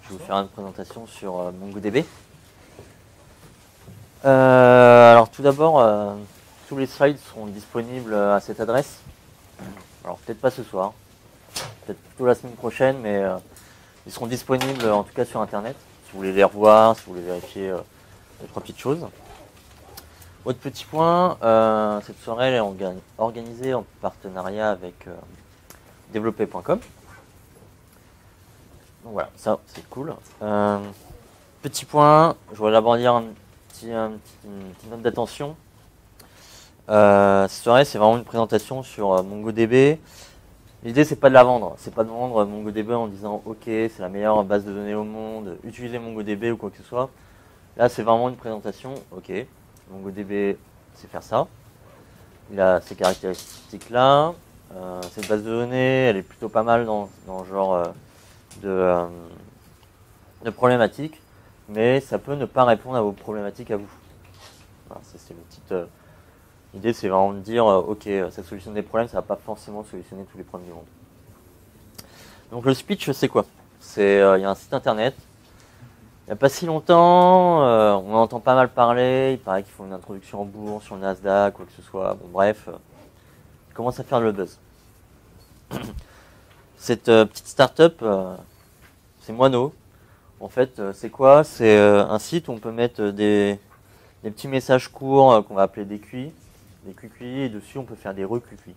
Je vais vous faire une présentation sur MongoDB. Alors tout d'abord, tous les slides seront disponibles à cette adresse. Alors peut-être pas ce soir, peut-être plutôt la semaine prochaine, mais ils seront disponibles en tout cas sur Internet. Si vous voulez les revoir, si vous voulez vérifier deux, trois petites choses. Autre petit point, cette soirée elle est organisée en partenariat avec développer.com. Donc voilà, ça c'est cool. Petit point, je voudrais d'abord dire une petite note d'attention. Cette soirée c'est vraiment une présentation sur MongoDB. L'idée c'est pas de la vendre, c'est pas de vendre MongoDB en disant ok c'est la meilleure base de données au monde, utilisez MongoDB ou quoi que ce soit. Là c'est vraiment une présentation, ok, MongoDB c'est faire ça. Il a ces caractéristiques là. Cette base de données elle est plutôt pas mal dans ce genre de problématiques, mais ça peut ne pas répondre à vos problématiques à vous. Voilà, c'est une petite idée, c'est vraiment de dire ok, ça solutionne des problèmes, ça va pas forcément solutionner tous les problèmes du monde. Donc le speech c'est quoi? C'est il y a un site internet. Il n'y a pas si longtemps, on en entend pas mal parler. Il paraît qu'ils font une introduction en bourse sur le Nasdaq, quoi que ce soit. Bon bref, ils commencent à faire le buzz. Cette petite start-up, c'est Moino. En fait, c'est quoi? C'est un site où on peut mettre des petits messages courts qu'on va appeler des QI, et dessus on peut faire des reQI.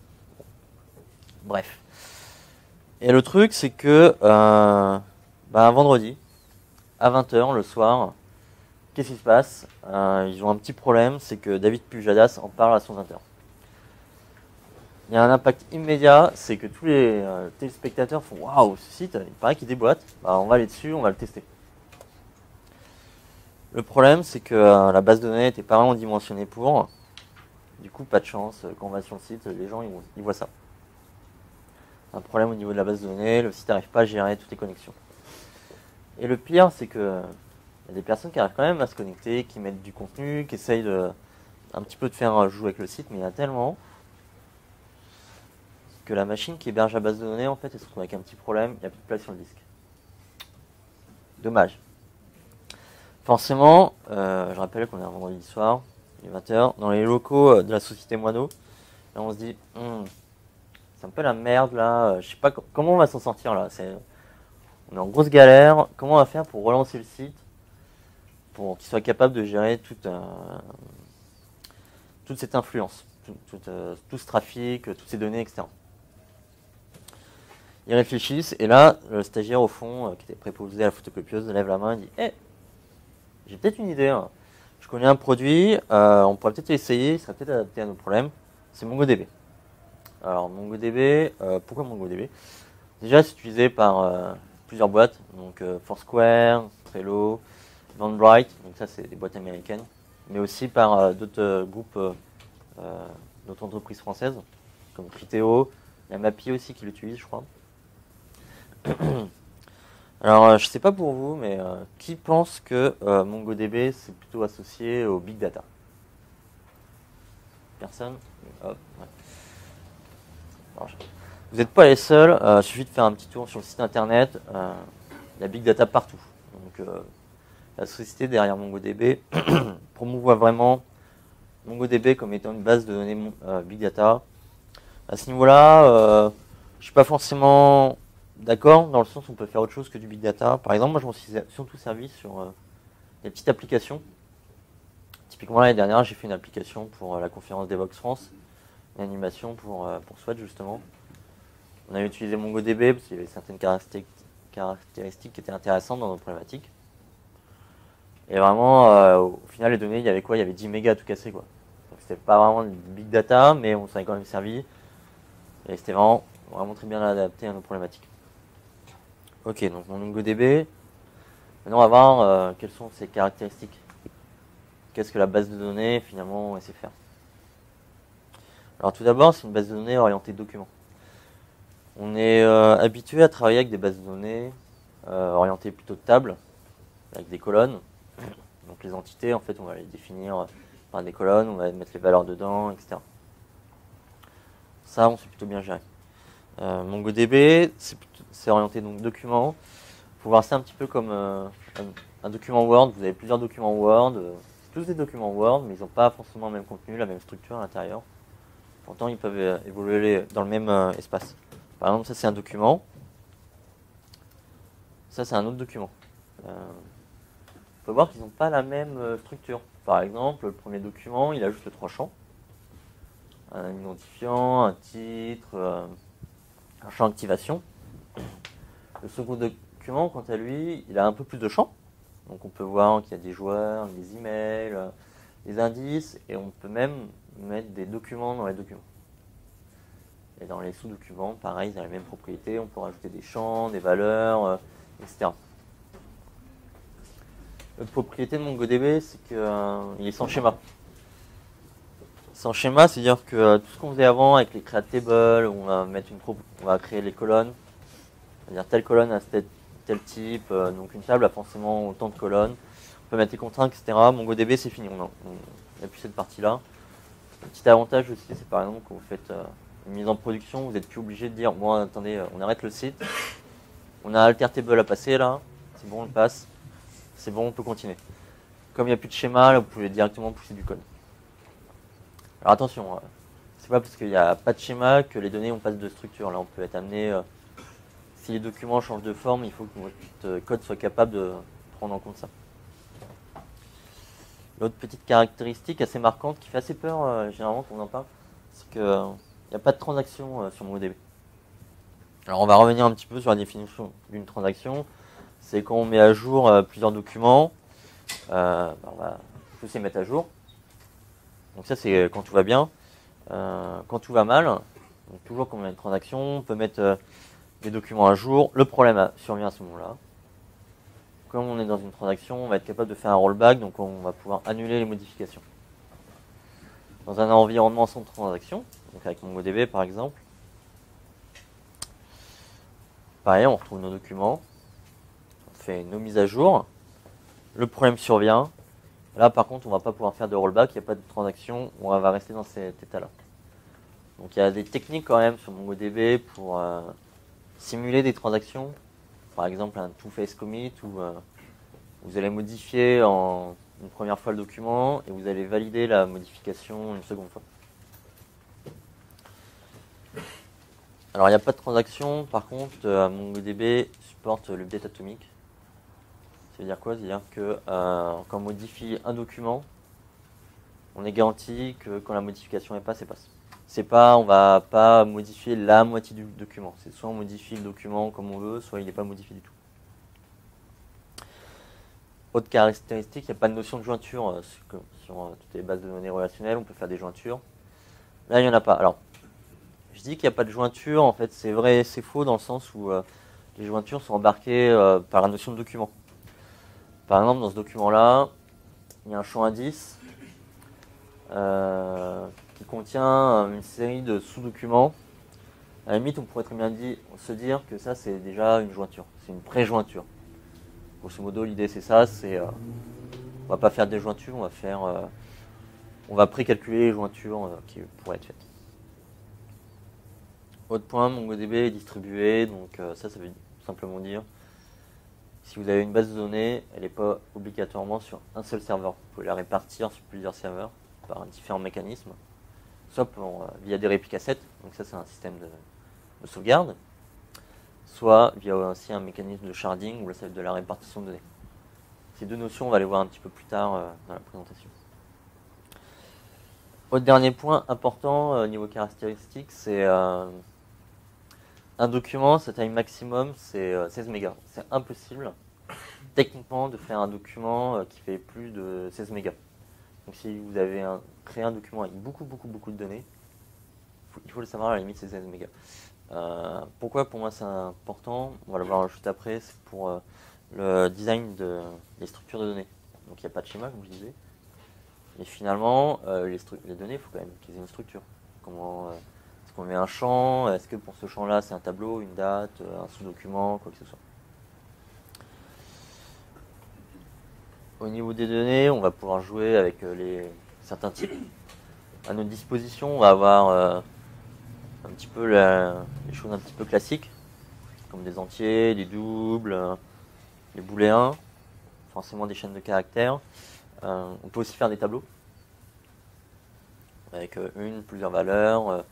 Bref. Et le truc, c'est que un vendredi, à 20h le soir, qu'est-ce qui se passe? Ils ont un petit problème, c'est que David Pujadas en parle à son 20h. Il y a un impact immédiat, c'est que tous les téléspectateurs font waouh, ce site, il paraît qu'il déboîte, on va aller dessus, on va le tester. Le problème, c'est que la base de données n'était pas vraiment dimensionnée pour. Du coup, pas de chance, quand on va sur le site, les gens ils voient ça. Un problème au niveau de la base de données, le site n'arrive pas à gérer toutes les connexions. Et le pire, c'est que y a des personnes qui arrivent quand même à se connecter, qui mettent du contenu, qui essayent un petit peu de faire jouer avec le site, mais il y en a tellement que la machine qui héberge la base de données, en fait, elle se retrouve avec un petit problème, il n'y a plus de place sur le disque. Dommage. Forcément, je rappelle qu'on est un vendredi soir, il est 20h, dans les locaux de la société Moino, et on se dit, c'est un peu la merde là, je sais pas comment on va s'en sortir là, on est en grosse galère, comment on va faire pour relancer le site, pour qu'il soit capable de gérer toute cette influence, tout ce trafic, toutes ces données, etc. Ils réfléchissent, et là, le stagiaire au fond, qui était préposé à la photocopieuse, lève la main et dit « Hey, j'ai peut-être une idée, hein. Je connais un produit, on pourrait peut-être l'essayer, il serait peut-être adapté à nos problèmes, c'est MongoDB. » Alors MongoDB, pourquoi MongoDB? Déjà c'est utilisé par plusieurs boîtes, donc Foursquare, Trello, Eventbrite, donc ça c'est des boîtes américaines, mais aussi par d'autres groupes, d'autres entreprises françaises, comme Criteo, il y a Mappy aussi qui l'utilise je crois. Alors je sais pas pour vous, mais qui pense que MongoDB c'est plutôt associé au Big Data? Personne? Hop, ouais. Vous n'êtes pas les seuls, il suffit de faire un petit tour sur le site internet, il y a Big Data partout. Donc la société derrière MongoDB promouvoit vraiment MongoDB comme étant une base de données Big Data. À ce niveau-là, je ne suis pas forcément d'accord, dans le sens où on peut faire autre chose que du Big Data. Par exemple, moi je m'en suis surtout servi sur des petites applications. Typiquement l'année dernière, j'ai fait une application pour la conférence DevOps France, une animation pour Swatch justement. On a utilisé MongoDB parce qu'il y avait certaines caractéristiques qui étaient intéressantes dans nos problématiques. Et vraiment, au final, les données, il y avait quoi? Il y avait 10 mégas à tout casser, quoi. Donc c'était pas vraiment du big data, mais on s'en est quand même servi. Et c'était vraiment très bien adapté à nos problématiques. Ok, donc mon MongoDB. Maintenant, on va voir quelles sont ses caractéristiques. Qu'est-ce que la base de données, finalement, essaie de faire. Alors tout d'abord, c'est une base de données orientée document. On est habitué à travailler avec des bases de données orientées plutôt de table, avec des colonnes. Donc les entités, en fait, on va les définir par des colonnes, on va mettre les valeurs dedans, etc. Ça, on sait plutôt bien gérer. MongoDB, c'est orienté donc document. faut voir ça un petit peu comme un document Word. Vous avez plusieurs documents Word, c'est tous des documents Word, mais ils n'ont pas forcément le même contenu, la même structure à l'intérieur. Pourtant, ils peuvent évoluer dans le même espace. Par exemple, ça c'est un document. Ça c'est un autre document. On peut voir qu'ils n'ont pas la même structure. Par exemple, le premier document, il a juste 3 champs. Un identifiant, un titre, un champ activation. Le second document, quant à lui, il a un peu plus de champs. Donc on peut voir qu'il y a des joueurs, des emails, des indices, et on peut même mettre des documents dans les documents. Et dans les sous-documents, pareil, ils ont les mêmes propriétés, on peut rajouter des champs, des valeurs, etc. L'autre propriété de MongoDB, c'est qu'il est sans schéma. Sans schéma, c'est-à-dire que tout ce qu'on faisait avant avec les create tables, on va créer les colonnes, c'est-à-dire telle colonne a tel type, donc une table a forcément autant de colonnes, on peut mettre les contraintes, etc. MongoDB, c'est fini, on n'a plus cette partie-là. Le petit avantage aussi, c'est par exemple quand vous faites une mise en production, vous n'êtes plus obligé de dire, bon attendez, on arrête le site, on a alter table à passer là, c'est bon, on le passe, c'est bon, on peut continuer. Comme il n'y a plus de schéma, là, vous pouvez directement pousser du code. Alors attention, c'est pas parce qu'il n'y a pas de schéma que les données ont pas de structure. Là, on peut être amené, si les documents changent de forme, il faut que votre code soit capable de prendre en compte ça. L'autre petite caractéristique assez marquante qui fait assez peur, généralement, quand on en parle, c'est qu'il n'y a pas de transaction sur MongoDB. Alors on va revenir un petit peu sur la définition d'une transaction. C'est quand on met à jour plusieurs documents, on va tous les mettre à jour. Donc ça c'est quand tout va bien. Quand tout va mal, donc toujours quand on a une transaction, on peut mettre des documents à jour. Le problème survient à ce moment-là. Comme on est dans une transaction, on va être capable de faire un rollback, donc on va pouvoir annuler les modifications. Dans un environnement sans transaction, donc avec MongoDB par exemple, pareil, on retrouve nos documents, on fait nos mises à jour, le problème survient. Là, par contre, on ne va pas pouvoir faire de rollback, il n'y a pas de transaction, on va rester dans cet état-là. Donc il y a des techniques quand même sur MongoDB pour simuler des transactions. Par exemple, un two-phase commit où vous allez modifier une première fois le document et vous allez valider la modification une seconde fois. Alors il n'y a pas de transaction, par contre, MongoDB supporte l'update atomique. Ça veut dire quoi? C'est-à-dire que quand on modifie un document, on est garanti que quand la modification est passe, c'est pas, on va pas modifier la moitié du document. C'est soit on modifie le document comme on veut, soit il n'est pas modifié du tout. Autre caractéristique, il n'y a pas de notion de jointure sur toutes les bases de données relationnelles. On peut faire des jointures. Là, il n'y en a pas. Alors, je dis qu'il n'y a pas de jointure. En fait, c'est vrai, c'est faux dans le sens où les jointures sont embarquées par la notion de document. Par exemple, dans ce document-là, il y a un champ indice qui contient une série de sous-documents. À la limite, on pourrait très bien se dire que ça, c'est déjà une jointure. C'est une pré-jointure. Grosso modo, l'idée, c'est ça. On va pas faire des jointures, on va précalculer les jointures qui pourraient être faites. Autre point, MongoDB est distribué. Donc ça veut simplement dire si vous avez une base de données, elle n'est pas obligatoirement sur un seul serveur. Vous pouvez la répartir sur plusieurs serveurs par différents mécanismes, soit via des réplicassettes, donc ça c'est un système de sauvegarde, soit via aussi un mécanisme de sharding, où là ça va être de la répartition de données. Ces deux notions, on va les voir un petit peu plus tard dans la présentation. Autre dernier point important au niveau caractéristique, c'est un document, sa taille maximum, c'est 16 mégas. C'est impossible, techniquement, de faire un document qui fait plus de 16 mégas. Donc si vous avez créé un document avec beaucoup de données, il faut le savoir, à la limite, c'est 16 mégas. Pourquoi pour moi c'est important? On va le voir juste après, c'est pour le design des structures de données. Donc il n'y a pas de schéma, comme je disais. Et finalement, les données, il faut quand même qu'ils aient une structure. Est-ce qu'on met un champ? Est-ce que pour ce champ-là, c'est un tableau, une date, un sous-document, quoi que ce soit? Au niveau des données, on va pouvoir jouer avec certains types. À notre disposition, on va avoir un petit peu les choses un petit peu classiques, comme des entiers, des doubles, les booléens, forcément des chaînes de caractères. On peut aussi faire des tableaux avec plusieurs valeurs.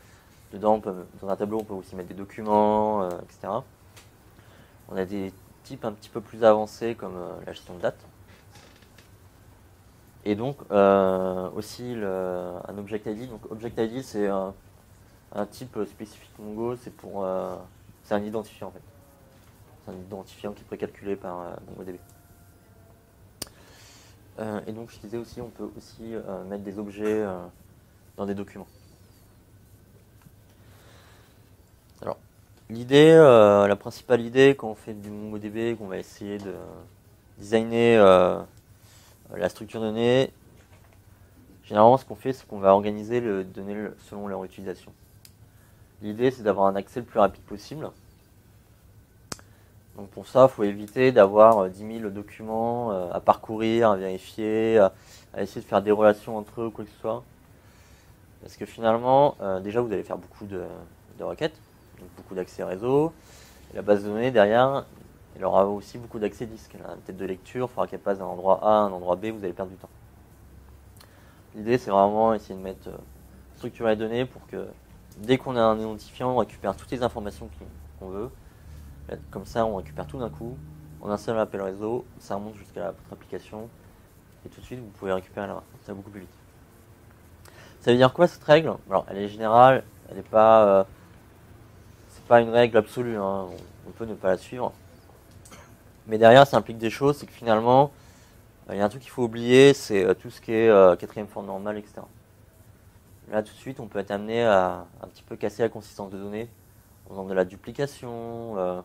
Dedans, dans un tableau, on peut aussi mettre des documents, etc. On a des types un petit peu plus avancés comme la gestion de date. Et donc aussi un Object ID. Donc Object ID, c'est un type spécifique Mongo, c'est un identifiant en fait. C'est un identifiant qui est précalculé par MongoDB. Et donc je disais aussi, on peut aussi mettre des objets dans des documents. Alors, l'idée, la principale idée quand on fait du MongoDB, qu'on va essayer de designer la structure de données, généralement ce qu'on fait, c'est qu'on va organiser les données selon leur utilisation. L'idée, c'est d'avoir un accès le plus rapide possible. Donc pour ça, il faut éviter d'avoir 10 000 documents à parcourir, à vérifier, à essayer de faire des relations entre eux ou quoi que ce soit. Parce que finalement, déjà, vous allez faire beaucoup de requêtes, donc beaucoup d'accès réseau. Et la base de données, derrière, elle aura aussi beaucoup d'accès disque. Elle a une tête de lecture, il faudra qu'elle passe d'un endroit A à un endroit B, vous allez perdre du temps. L'idée, c'est vraiment essayer de mettre structurer les données pour que dès qu'on a un identifiant, on récupère toutes les informations qu'on veut. Comme ça, on récupère tout d'un coup, en un seul appel réseau, ça remonte jusqu'à votre application, et tout de suite, vous pouvez récupérer ça va beaucoup plus vite. Ça veut dire quoi cette règle? Alors, elle est générale, elle n'est pas, c'est pas une règle absolue, hein. On peut ne pas la suivre. Mais derrière, ça implique des choses, c'est que finalement, il y a un truc qu'il faut oublier, c'est tout ce qui est quatrième forme normale, etc. Là, tout de suite, on peut être amené à un petit peu casser la consistance de données en faisant de la duplication,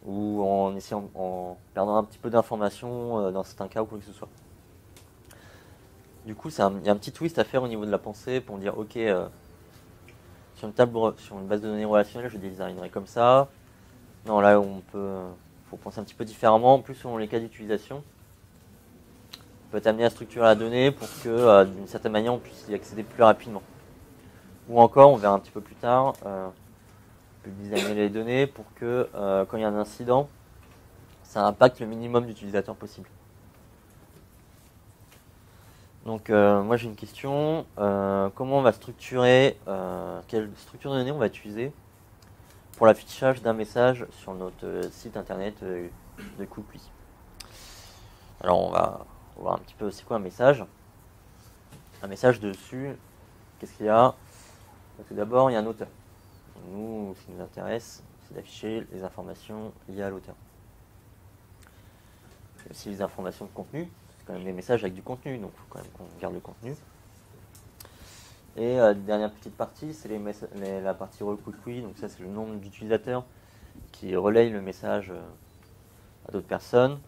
ou en perdant un petit peu d'informations dans certains cas ou quoi que ce soit. Du coup, il y a un petit twist à faire au niveau de la pensée pour dire, ok, sur une base de données relationnelle, je designerai comme ça. Non, là, faut penser un petit peu différemment, en plus selon les cas d'utilisation. On peut être amené à structurer la donnée pour que, d'une certaine manière, on puisse y accéder plus rapidement. Ou encore, on verra un petit peu plus tard, on peut designer les données pour que, quand il y a un incident, ça impacte le minimum d'utilisateurs possible. Donc, moi j'ai une question. Comment on va structurer, quelle structure de données on va utiliser pour l'affichage d'un message sur notre site internet de Quickly? Alors, on va voir un petit peu c'est quoi un message. Un message dessus, qu'est-ce qu'il y a? Tout d'abord, il y a un auteur. Nous, ce qui nous intéresse, c'est d'afficher les informations liées à l'auteur. Il y a aussi les informations de contenu. C'est quand même des messages avec du contenu, donc il faut quand même qu'on garde le contenu. Et dernière petite partie, c'est la partie Quickly. Donc ça, c'est le nombre d'utilisateurs qui relayent le message à d'autres personnes.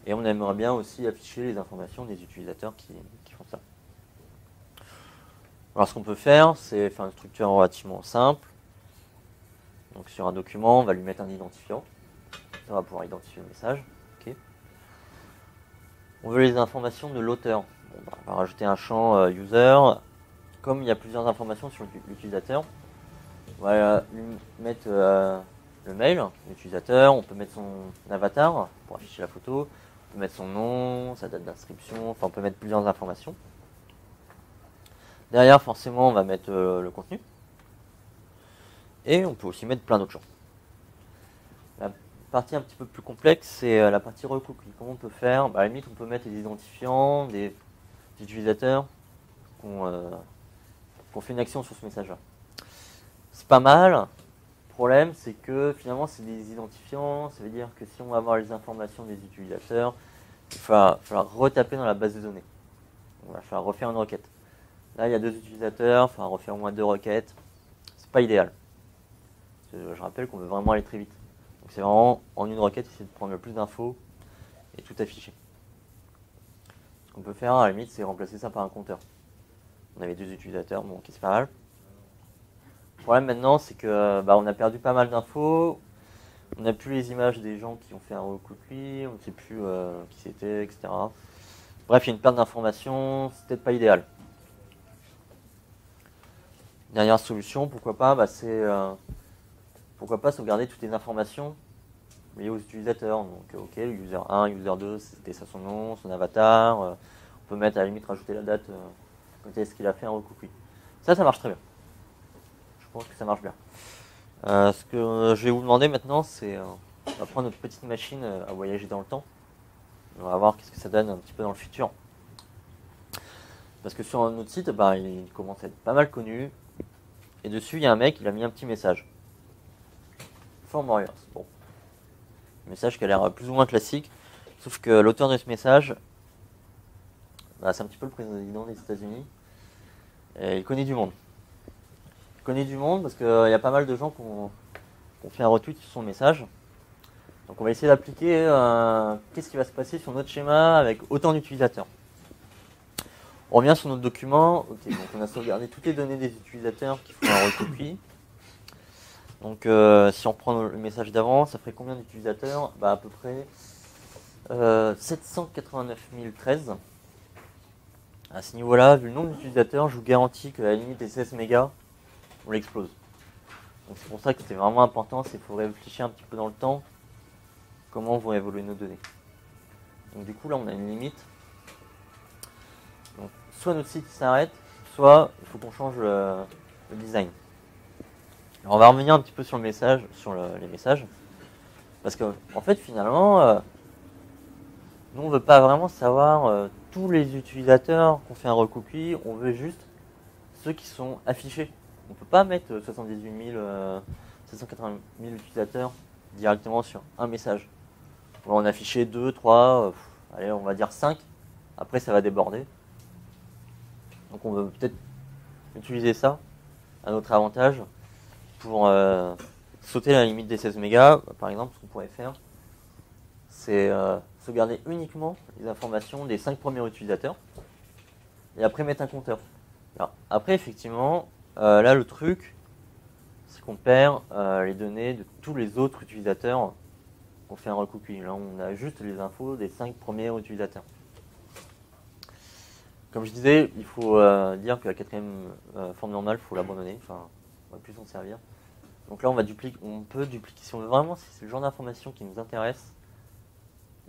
Et on aimerait bien aussi afficher les informations des utilisateurs qui font ça. Alors ce qu'on peut faire, c'est faire une structure relativement simple. Donc sur un document, on va lui mettre un identifiant. Ça va pouvoir identifier le message. Okay. On veut les informations de l'auteur. Bon, on va rajouter un champ user. Comme il y a plusieurs informations sur l'utilisateur, on va lui mettre le mail, l'utilisateur. On peut mettre son avatar pour afficher la photo. On peut mettre son nom, sa date d'inscription. Enfin, on peut mettre plusieurs informations. Derrière, forcément, on va mettre le contenu. Et on peut aussi mettre plein d'autres champs. La partie un petit peu plus complexe, c'est la partie Quickly. Comment on peut faire? À la limite, on peut mettre les identifiants des utilisateurs qu'on fait une action sur ce message-là. C'est pas mal. Le problème, c'est que finalement, c'est des identifiants. Ça veut dire que si on va avoir les informations des utilisateurs, il va falloir retaper dans la base de données. Il va falloir refaire une requête. Là, il y a 2 utilisateurs, il faudra refaire au moins 2 requêtes. C'est pas idéal. Je rappelle qu'on veut vraiment aller très vite. Donc c'est vraiment, en une requête, essayer de prendre le plus d'infos et tout afficher. Ce qu'on peut faire, à la limite, c'est remplacer ça par un compteur. On avait 2 utilisateurs, bon, ok, c'est pas mal. Le problème maintenant, c'est que on a perdu pas mal d'infos. On n'a plus les images des gens qui ont fait un Quickly, on ne sait plus qui c'était, etc. Bref, il y a une perte d'informations, c'est peut-être pas idéal. Dernière solution, pourquoi pas, c'est pourquoi pas sauvegarder toutes les informations liées aux utilisateurs. Donc, ok, user 1, user 2, c'était ça son nom, son avatar. On peut mettre à la limite rajouter la date quand est-ce qu'il a fait un recoucouille. Ça marche très bien. Je pense que ça marche bien. Ce que je vais vous demander maintenant, c'est on va prendre notre petite machine à voyager dans le temps. On va voir qu'est-ce que ça donne un petit peu dans le futur. Parce que sur notre site, il commence à être pas mal connu. Et dessus, il y a un mec, il a mis un petit message. Form Warriors. Bon. Un message qui a l'air plus ou moins classique. Sauf que l'auteur de ce message, c'est un petit peu le président des États-Unis. Et il connaît du monde. Il connaît du monde parce qu'il y a pas mal de gens qui ont fait un retweet sur son message. Donc on va essayer d'appliquer qu'est-ce qui va se passer sur notre schéma avec autant d'utilisateurs. On revient sur notre document. Ok, donc on a sauvegardé toutes les données des utilisateurs qui font un recopie. Donc si on reprend le message d'avant, ça ferait combien d'utilisateurs? À peu près 789 013. À ce niveau-là, vu le nombre d'utilisateurs, je vous garantis que la limite des 16 mégas, on l'explose. Donc c'est pour ça que c'est vraiment important, c'est qu'il faut réfléchir un petit peu dans le temps comment vont évoluer nos données. Donc du coup là on a une limite. Donc soit notre site s'arrête, soit il faut qu'on change le design. Alors on va revenir un petit peu sur le message, sur les messages. Parce que en fait finalement, nous on veut pas vraiment savoir tous les utilisateurs qu'on fait un recopie, on veut juste ceux qui sont affichés. On ne peut pas mettre 78 780 000 utilisateurs directement sur un message. On va en afficher 2, 3, allez, on va dire 5. Après, ça va déborder. Donc, on veut peut-être utiliser ça à notre avantage pour sauter la limite des 16 mégas. Par exemple, ce qu'on pourrait faire, c'est sauvegarder uniquement les informations des 5 premiers utilisateurs et après mettre un compteur. Alors, après, effectivement, là, le truc, c'est qu'on perd les données de tous les autres utilisateurs qu'on fait un recoucouille. Là, on a juste les infos des 5 premiers utilisateurs. Comme je disais, il faut dire que la quatrième forme normale, il faut l'abandonner. Enfin, on va plus s'en servir. Donc là, on peut dupliquer. Si on veut vraiment, si c'est le genre d'information qui nous intéresse,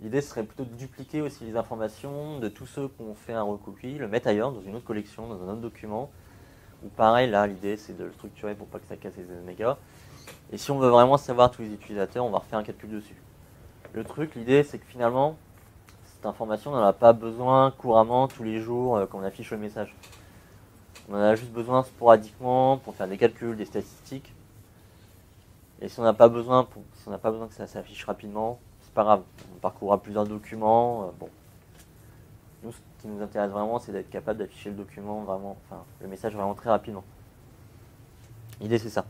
l'idée serait plutôt de dupliquer aussi les informations de tous ceux qui ont fait un recoucouille, le mettre ailleurs, dans une autre collection, dans un autre document. Ou pareil, là, l'idée, c'est de le structurer pour pas que ça casse les mégas. Et si on veut vraiment savoir tous les utilisateurs, on va refaire un calcul dessus. Le truc, l'idée, c'est que finalement, cette information, on n'en a pas besoin couramment tous les jours quand on affiche le message. On en a juste besoin sporadiquement pour faire des calculs, des statistiques. Et si on n'a pas besoin, que ça s'affiche rapidement, c'est pas grave. On parcourra plusieurs documents. Bon. Nous, ce qui nous intéresse vraiment, c'est d'être capable d'afficher le document vraiment, enfin, le message vraiment très rapidement. L'idée, c'est ça.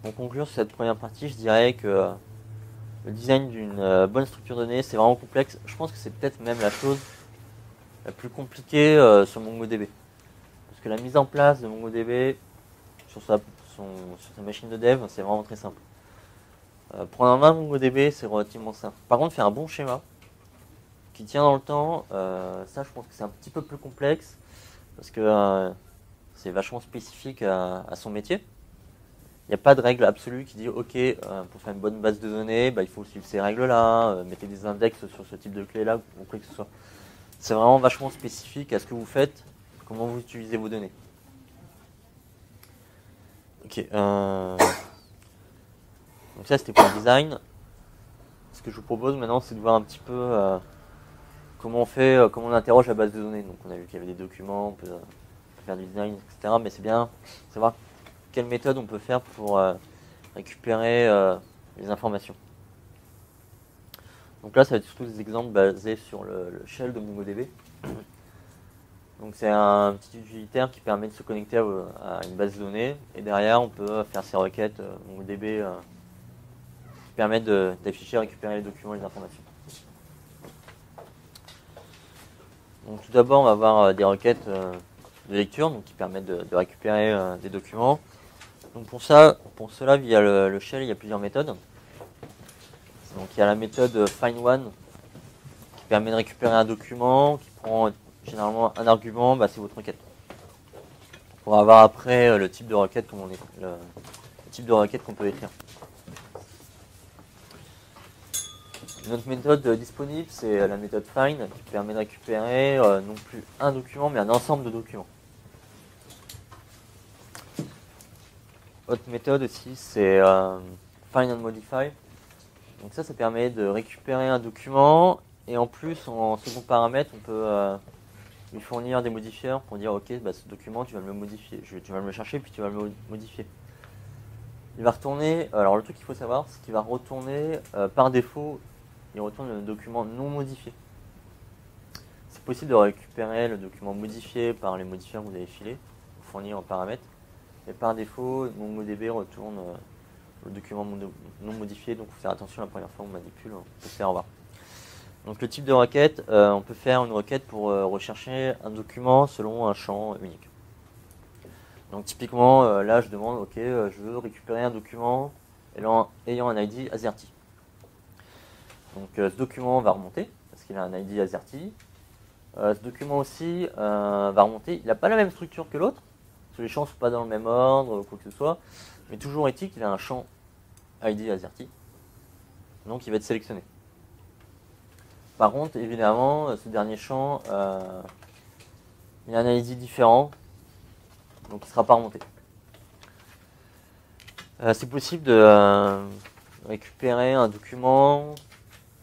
Pour conclure sur cette première partie, je dirais que le design d'une bonne structure de données, c'est vraiment complexe. Je pense que c'est peut-être même la chose la plus compliquée sur MongoDB. Parce que la mise en place de MongoDB sur sa machine de dev, c'est vraiment très simple. Prendre en main MongoDB, c'est relativement simple. Par contre, faire un bon schéma qui tient dans le temps, ça je pense que c'est un petit peu plus complexe parce que c'est vachement spécifique à son métier. Il n'y a pas de règle absolue qui dit ok, pour faire une bonne base de données, il faut suivre ces règles-là, mettez des index sur ce type de clé-là, ou quoi que ce soit. C'est vraiment vachement spécifique à ce que vous faites, comment vous utilisez vos données. Ok. Donc ça c'était pour le design. Ce que je vous propose maintenant, c'est de voir un petit peu comment on interroge la base de données. Donc on a vu qu'il y avait des documents, on peut faire du design, etc. Mais c'est bien de savoir quelle méthode on peut faire pour récupérer les informations. Donc là, ça va être surtout des exemples basés sur le shell de MongoDB. Donc c'est un petit utilitaire qui permet de se connecter à une base de données. Et derrière, on peut faire ces requêtes MongoDB qui permettent d'afficher et récupérer les documents et les informations. Donc tout d'abord, on va avoir des requêtes de lecture donc, qui permettent de récupérer des documents. Donc pour cela, via le shell, il y a plusieurs méthodes. Donc il y a la méthode find_one qui permet de récupérer un document, qui prend généralement un argument, c'est votre requête. On va avoir après le type de requête qu'on peut écrire. Une autre méthode disponible, c'est la méthode find qui permet de récupérer non plus un document mais un ensemble de documents. Autre méthode aussi, c'est find and modify. Donc ça permet de récupérer un document et en plus en second paramètre on peut lui fournir des modifieurs pour dire ok bah, ce document tu vas me le modifier, tu vas me le chercher puis tu vas me le modifier. Il va retourner, alors le truc qu'il faut savoir c'est qu'il va retourner par défaut, il retourne le document non modifié. C'est possible de récupérer le document modifié par les modifieurs que vous avez filés, fournis en paramètres, et par défaut MongoDB retourne le document non modifié, donc il faut faire attention la première fois qu'on manipule, on peut se faire avoir. Donc le type de requête, on peut faire une requête pour rechercher un document selon un champ unique. Donc typiquement, là je demande, ok, je veux récupérer un document ayant un ID AZERTY. Donc ce document va remonter, parce qu'il a un ID AZERTY. Ce document aussi va remonter, il n'a pas la même structure que l'autre, parce que les champs ne sont pas dans le même ordre, quoi que ce soit, mais toujours est-il qu'il a un champ ID AZERTY, donc il va être sélectionné. Par contre, évidemment, ce dernier champ, il a un ID différent, donc il ne sera pas remonté. C'est possible de récupérer un document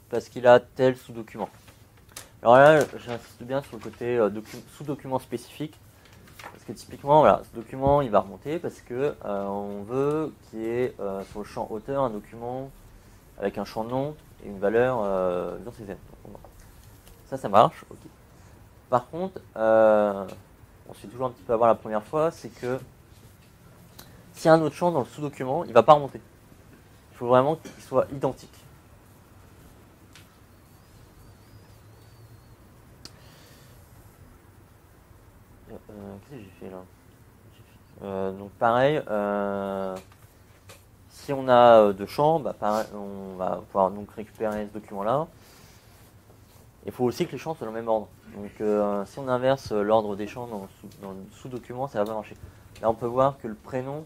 parce qu'il a tel sous-document. Alors là, j'insiste bien sur le côté sous-document spécifique, parce que typiquement, voilà, ce document, il va remonter parce que on veut qu'il y ait sur le champ auteur un document avec un champ nom et une valeur dans ses ailes. Ça marche, ok. Par contre, on se fait toujours un petit peu avoir la première fois, c'est que s'il y a un autre champ dans le sous-document, il ne va pas remonter. Il faut vraiment qu'il soit identique. Qu'est-ce que j'ai fait là? Donc pareil, si on a deux champs, bah, pareil, on va pouvoir donc récupérer ce document-là. Il faut aussi que les champs soient dans le même ordre. Donc si on inverse l'ordre des champs dans le sous-document, ça va pas marcher. Là on peut voir que le prénom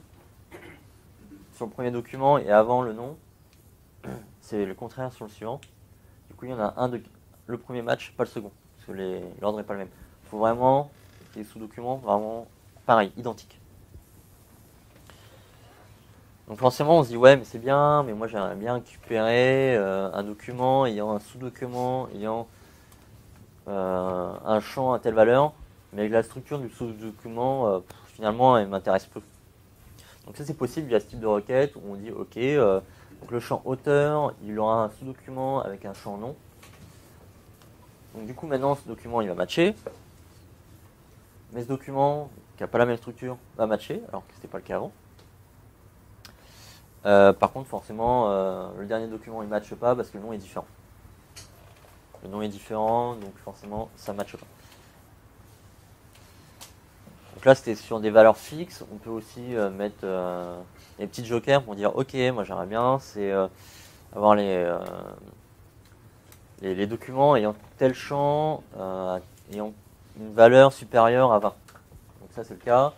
sur le premier document et avant le nom, c'est le contraire sur le suivant. Du coup il y en a un de le premier match, pas le second, parce que l'ordre n'est pas le même. Il faut vraiment les sous-documents vraiment pareil, identiques. Donc forcément on se dit ouais mais c'est bien, mais moi j'aimerais bien récupérer un document ayant un sous-document ayant un champ à telle valeur, mais la structure du sous-document finalement elle m'intéresse peu. Donc ça c'est possible via ce type de requête où on dit ok, donc le champ auteur il aura un sous-document avec un champ nom. Donc du coup maintenant ce document il va matcher, mais ce document qui n'a pas la même structure va matcher alors que c'était pas le cas avant. Par contre forcément le dernier document il ne matche pas parce que le nom est différent. Le nom est différent donc forcément ça ne matche pas. Donc là c'était sur des valeurs fixes, on peut aussi mettre des petits jokers pour dire ok moi j'aimerais bien c'est avoir les documents ayant tel champ ayant une valeur supérieure à 20. Donc ça c'est le cas.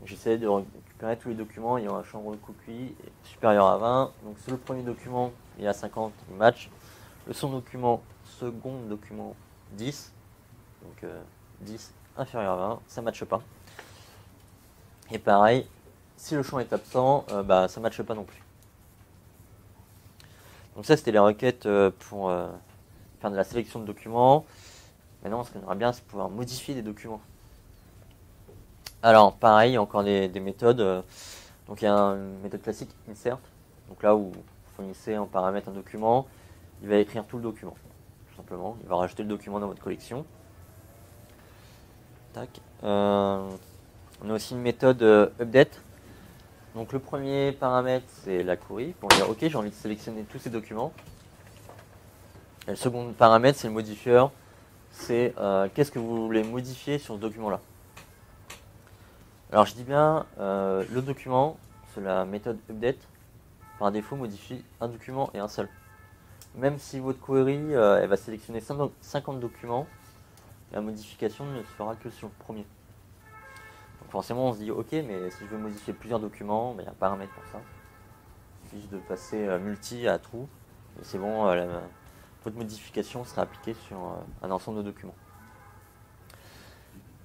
J'essaie de récupérer tous les documents ayant un champ recoucui supérieur à 20. Donc sur le premier document il y a 50, il match. Le second document 10. Donc 10 inférieur à 20, ça ne matche pas. Et pareil, si le champ est absent, bah, ça ne matche pas non plus. Donc ça c'était les requêtes pour faire de la sélection de documents. Maintenant ce qu'on aimerait bien c'est pouvoir modifier des documents. Alors pareil, il y a encore des méthodes. Donc il y a une méthode classique insert. Donc là où vous fournissez en paramètre un document, il va écrire tout le document. Tout simplement, il va rajouter le document dans votre collection. Tac. On a aussi une méthode update. Donc le premier paramètre c'est la query pour dire ok j'ai envie de sélectionner tous ces documents. Et le second paramètre c'est le modifieur, c'est qu'est-ce que vous voulez modifier sur ce document là. Alors je dis bien le document, c'est la méthode update, par défaut modifie un document et un seul. Même si votre query elle va sélectionner 50 documents, la modification ne se fera que sur le premier. Donc forcément on se dit ok mais si je veux modifier plusieurs documents, il y a un paramètre pour ça. Il suffit de passer multi à true et c'est bon, votre modification sera appliquée sur un ensemble de documents.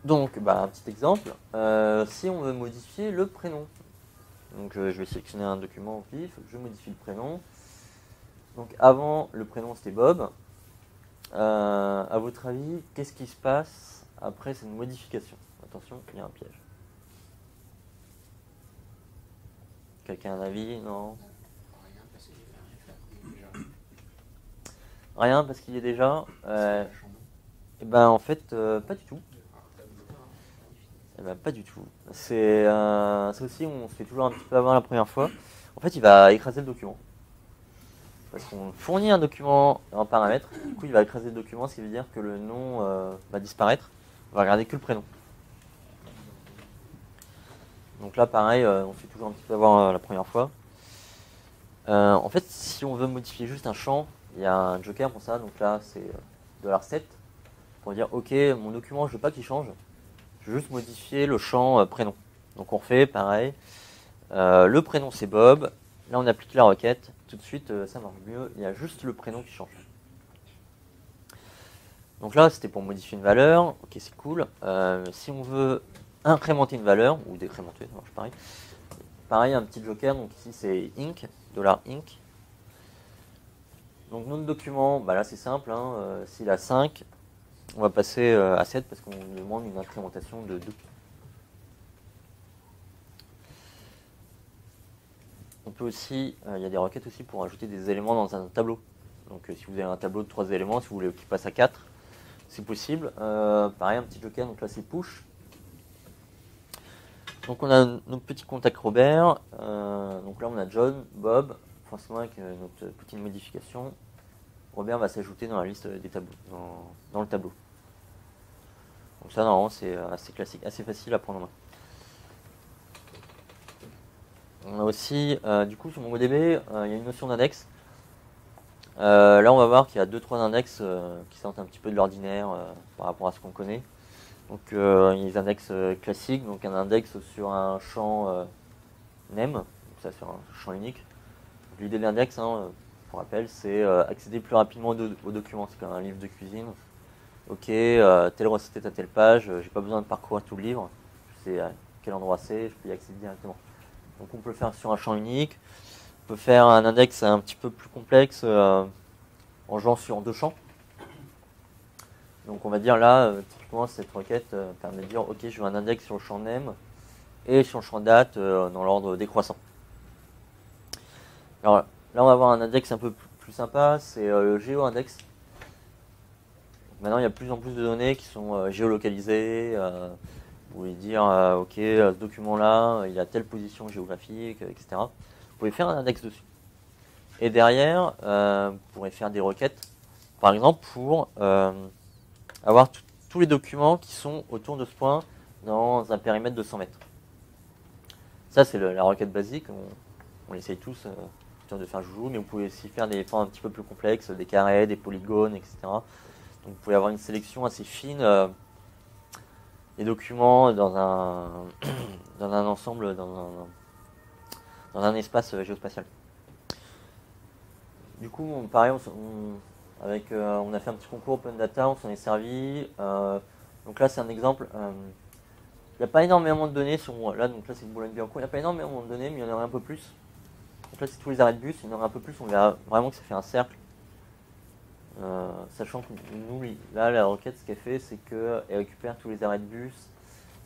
Donc, un petit exemple, si on veut modifier le prénom, donc je vais sélectionner un document au pif, je modifie le prénom. Donc avant, le prénom c'était Bob. À votre avis, qu'est-ce qui se passe après cette modification? Attention, il y a un piège. Quelqu'un a un avis? Non? Rien parce qu'il y est déjà. Et ben en fait, pas du tout. Eh ben, pas du tout. C'est aussi, on se fait toujours un petit peu avoir la première fois. En fait, il va écraser le document. Parce qu'on fournit un document en paramètre, du coup il va écraser le document, ce qui veut dire que le nom va disparaître, on va regarder que le prénom. Donc là pareil, on se fait toujours un petit peu avoir la première fois. En fait, si on veut modifier juste un champ, il y a un joker pour ça, donc là c'est $7 pour dire ok, mon document je veux pas qu'il change, je veux juste modifier le champ prénom. Donc on refait pareil, le prénom c'est Bob, là on applique la requête, tout de suite ça marche mieux, il y a juste le prénom qui change. Donc là c'était pour modifier une valeur, ok c'est cool. Si on veut incrémenter une valeur, ou décrémenter, ça marche pareil. Pareil, un petit joker, donc ici c'est $ink. Donc notre document, là c'est simple, hein, s'il a 5, on va passer à 7 parce qu'on demande une incrémentation de 2. On peut aussi, il y a des requêtes aussi pour ajouter des éléments dans un tableau. Donc si vous avez un tableau de 3 éléments, si vous voulez qu'il passe à 4, c'est possible. Pareil, un petit joker, donc là c'est push. Donc on a notre petit contact Robert. Donc là on a John, Bob, forcément avec notre petite modification. Robert va s'ajouter dans la liste des tableaux, dans le tableau. Donc ça normalement c'est assez classique, assez facile à prendre en main. On a aussi, du coup sur MongoDB, il y a une notion d'index. Là on va voir qu'il y a 2-3 index qui sortent un petit peu de l'ordinaire par rapport à ce qu'on connaît. Donc il y a des index classiques, donc un index sur un champ name, donc ça sur un champ unique. L'idée de l'index, pour rappel, c'est accéder plus rapidement au document, c'est comme un livre de cuisine. Ok, telle recette est à telle page, j'ai pas besoin de parcourir tout le livre, je sais à quel endroit c'est, je peux y accéder directement. Donc on peut le faire sur un champ unique, on peut faire un index un petit peu plus complexe en jouant sur 2 champs. Donc on va dire là, typiquement cette requête permet de dire ok je veux un index sur le champ name et sur le champ date dans l'ordre décroissant. Alors là on va avoir un index un peu plus sympa, c'est le GeoIndex. Maintenant il y a de plus en plus de données qui sont géolocalisées. Vous pouvez dire ok ce document là il a telle position géographique, etc. Vous pouvez faire un index dessus. Et derrière vous pourrez faire des requêtes, par exemple pour avoir tous les documents qui sont autour de ce point dans un périmètre de 100 mètres. Ça, c'est la requête basique. On l'essaye tous de faire joujou, mais vous pouvez aussi faire des formes un petit peu plus complexes, des carrés, des polygones, etc. Donc vous pouvez avoir une sélection assez fine des documents dans un ensemble, dans un espace géospatial. Du coup, pareil, on a fait un petit concours Open Data, on s'en est servi. Donc là, c'est un exemple. Il n'y a pas énormément de données sur. Là, donc là, c'est Boulogne-Billancourt. Il n'y a pas énormément de données, mais il y en aurait un peu plus. Donc là, c'est tous les arrêts de bus. Il y en aurait un peu plus. On verra vraiment que ça fait un cercle. Sachant que nous, là, la requête, ce qu'elle fait, c'est qu'elle récupère tous les arrêts de bus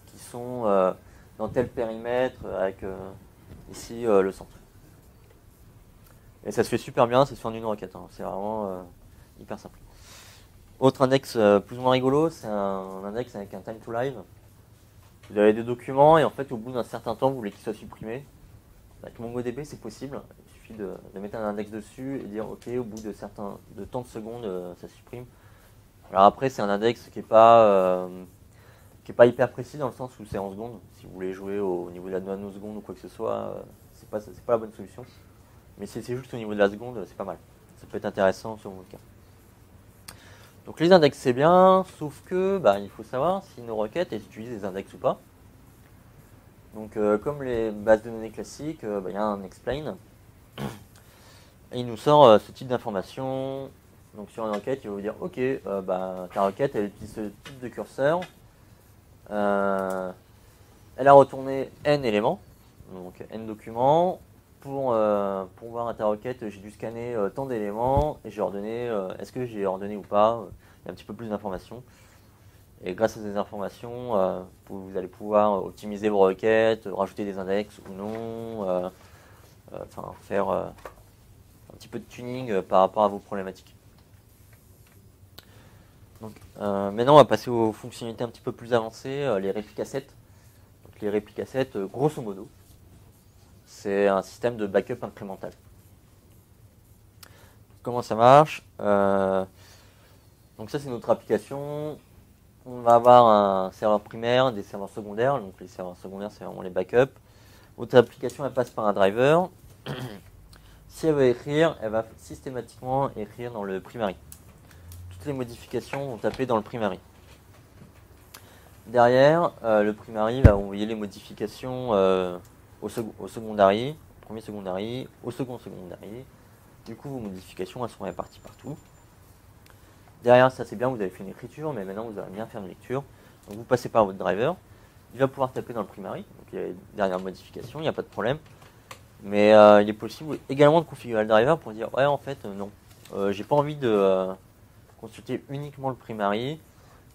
qui sont dans tel périmètre, avec ici le centre. Et ça se fait super bien, c'est sur une requête. C'est vraiment hyper simple. Autre index plus ou moins rigolo, c'est un index avec un time to live. Vous avez des documents et en fait au bout d'un certain temps vous voulez qu'ils soient supprimés. Avec MongoDB c'est possible, il suffit de mettre un index dessus et dire ok au bout de tant de secondes ça supprime. Alors après c'est un index qui est pas hyper précis dans le sens où c'est en secondes. Si vous voulez jouer au niveau de la nanoseconde ou quoi que ce soit, c'est pas la bonne solution. Mais si c'est juste au niveau de la seconde, c'est pas mal. Ça peut être intéressant sur votre cas. Donc les index c'est bien, sauf que il faut savoir si nos requêtes utilisent des index ou pas. Donc comme les bases de données classiques, il y a un explain. Et il nous sort ce type d'information. Donc sur une requête, il va vous dire ok, ta requête elle utilise ce type de curseur. Elle a retourné n éléments, donc n documents. Pour voir à ta requête, j'ai dû scanner tant d'éléments et j'ai ordonné, est-ce que j'ai ordonné ou pas. Il y a un petit peu plus d'informations. Et grâce à ces informations, vous allez pouvoir optimiser vos requêtes, rajouter des index ou non, faire un petit peu de tuning par rapport à vos problématiques. Donc, maintenant, on va passer aux fonctionnalités un petit peu plus avancées, les répliques assets. Donc, les répliques assets, grosso modo, c'est un système de backup incrémental. Comment ça marche? Donc ça, c'est notre application. On va avoir un serveur primaire, des serveurs secondaires. Donc les serveurs secondaires, c'est vraiment les backups. Votre application, elle passe par un driver. Si elle veut écrire, elle va systématiquement écrire dans le primary. Toutes les modifications vont taper dans le primary. Derrière, le primary va envoyer les modifications au secondary, au premier secondary, au second secondary. Du coup, vos modifications, elles sont réparties partout. Derrière, ça c'est bien, vous avez fait une écriture, mais maintenant vous allez bien faire une lecture. Donc vous passez par votre driver. Il va pouvoir taper dans le primary. Donc il y a les dernières modifications, il n'y a pas de problème. Mais il est possible également de configurer le driver pour dire ouais en fait non, j'ai pas envie de consulter uniquement le primary,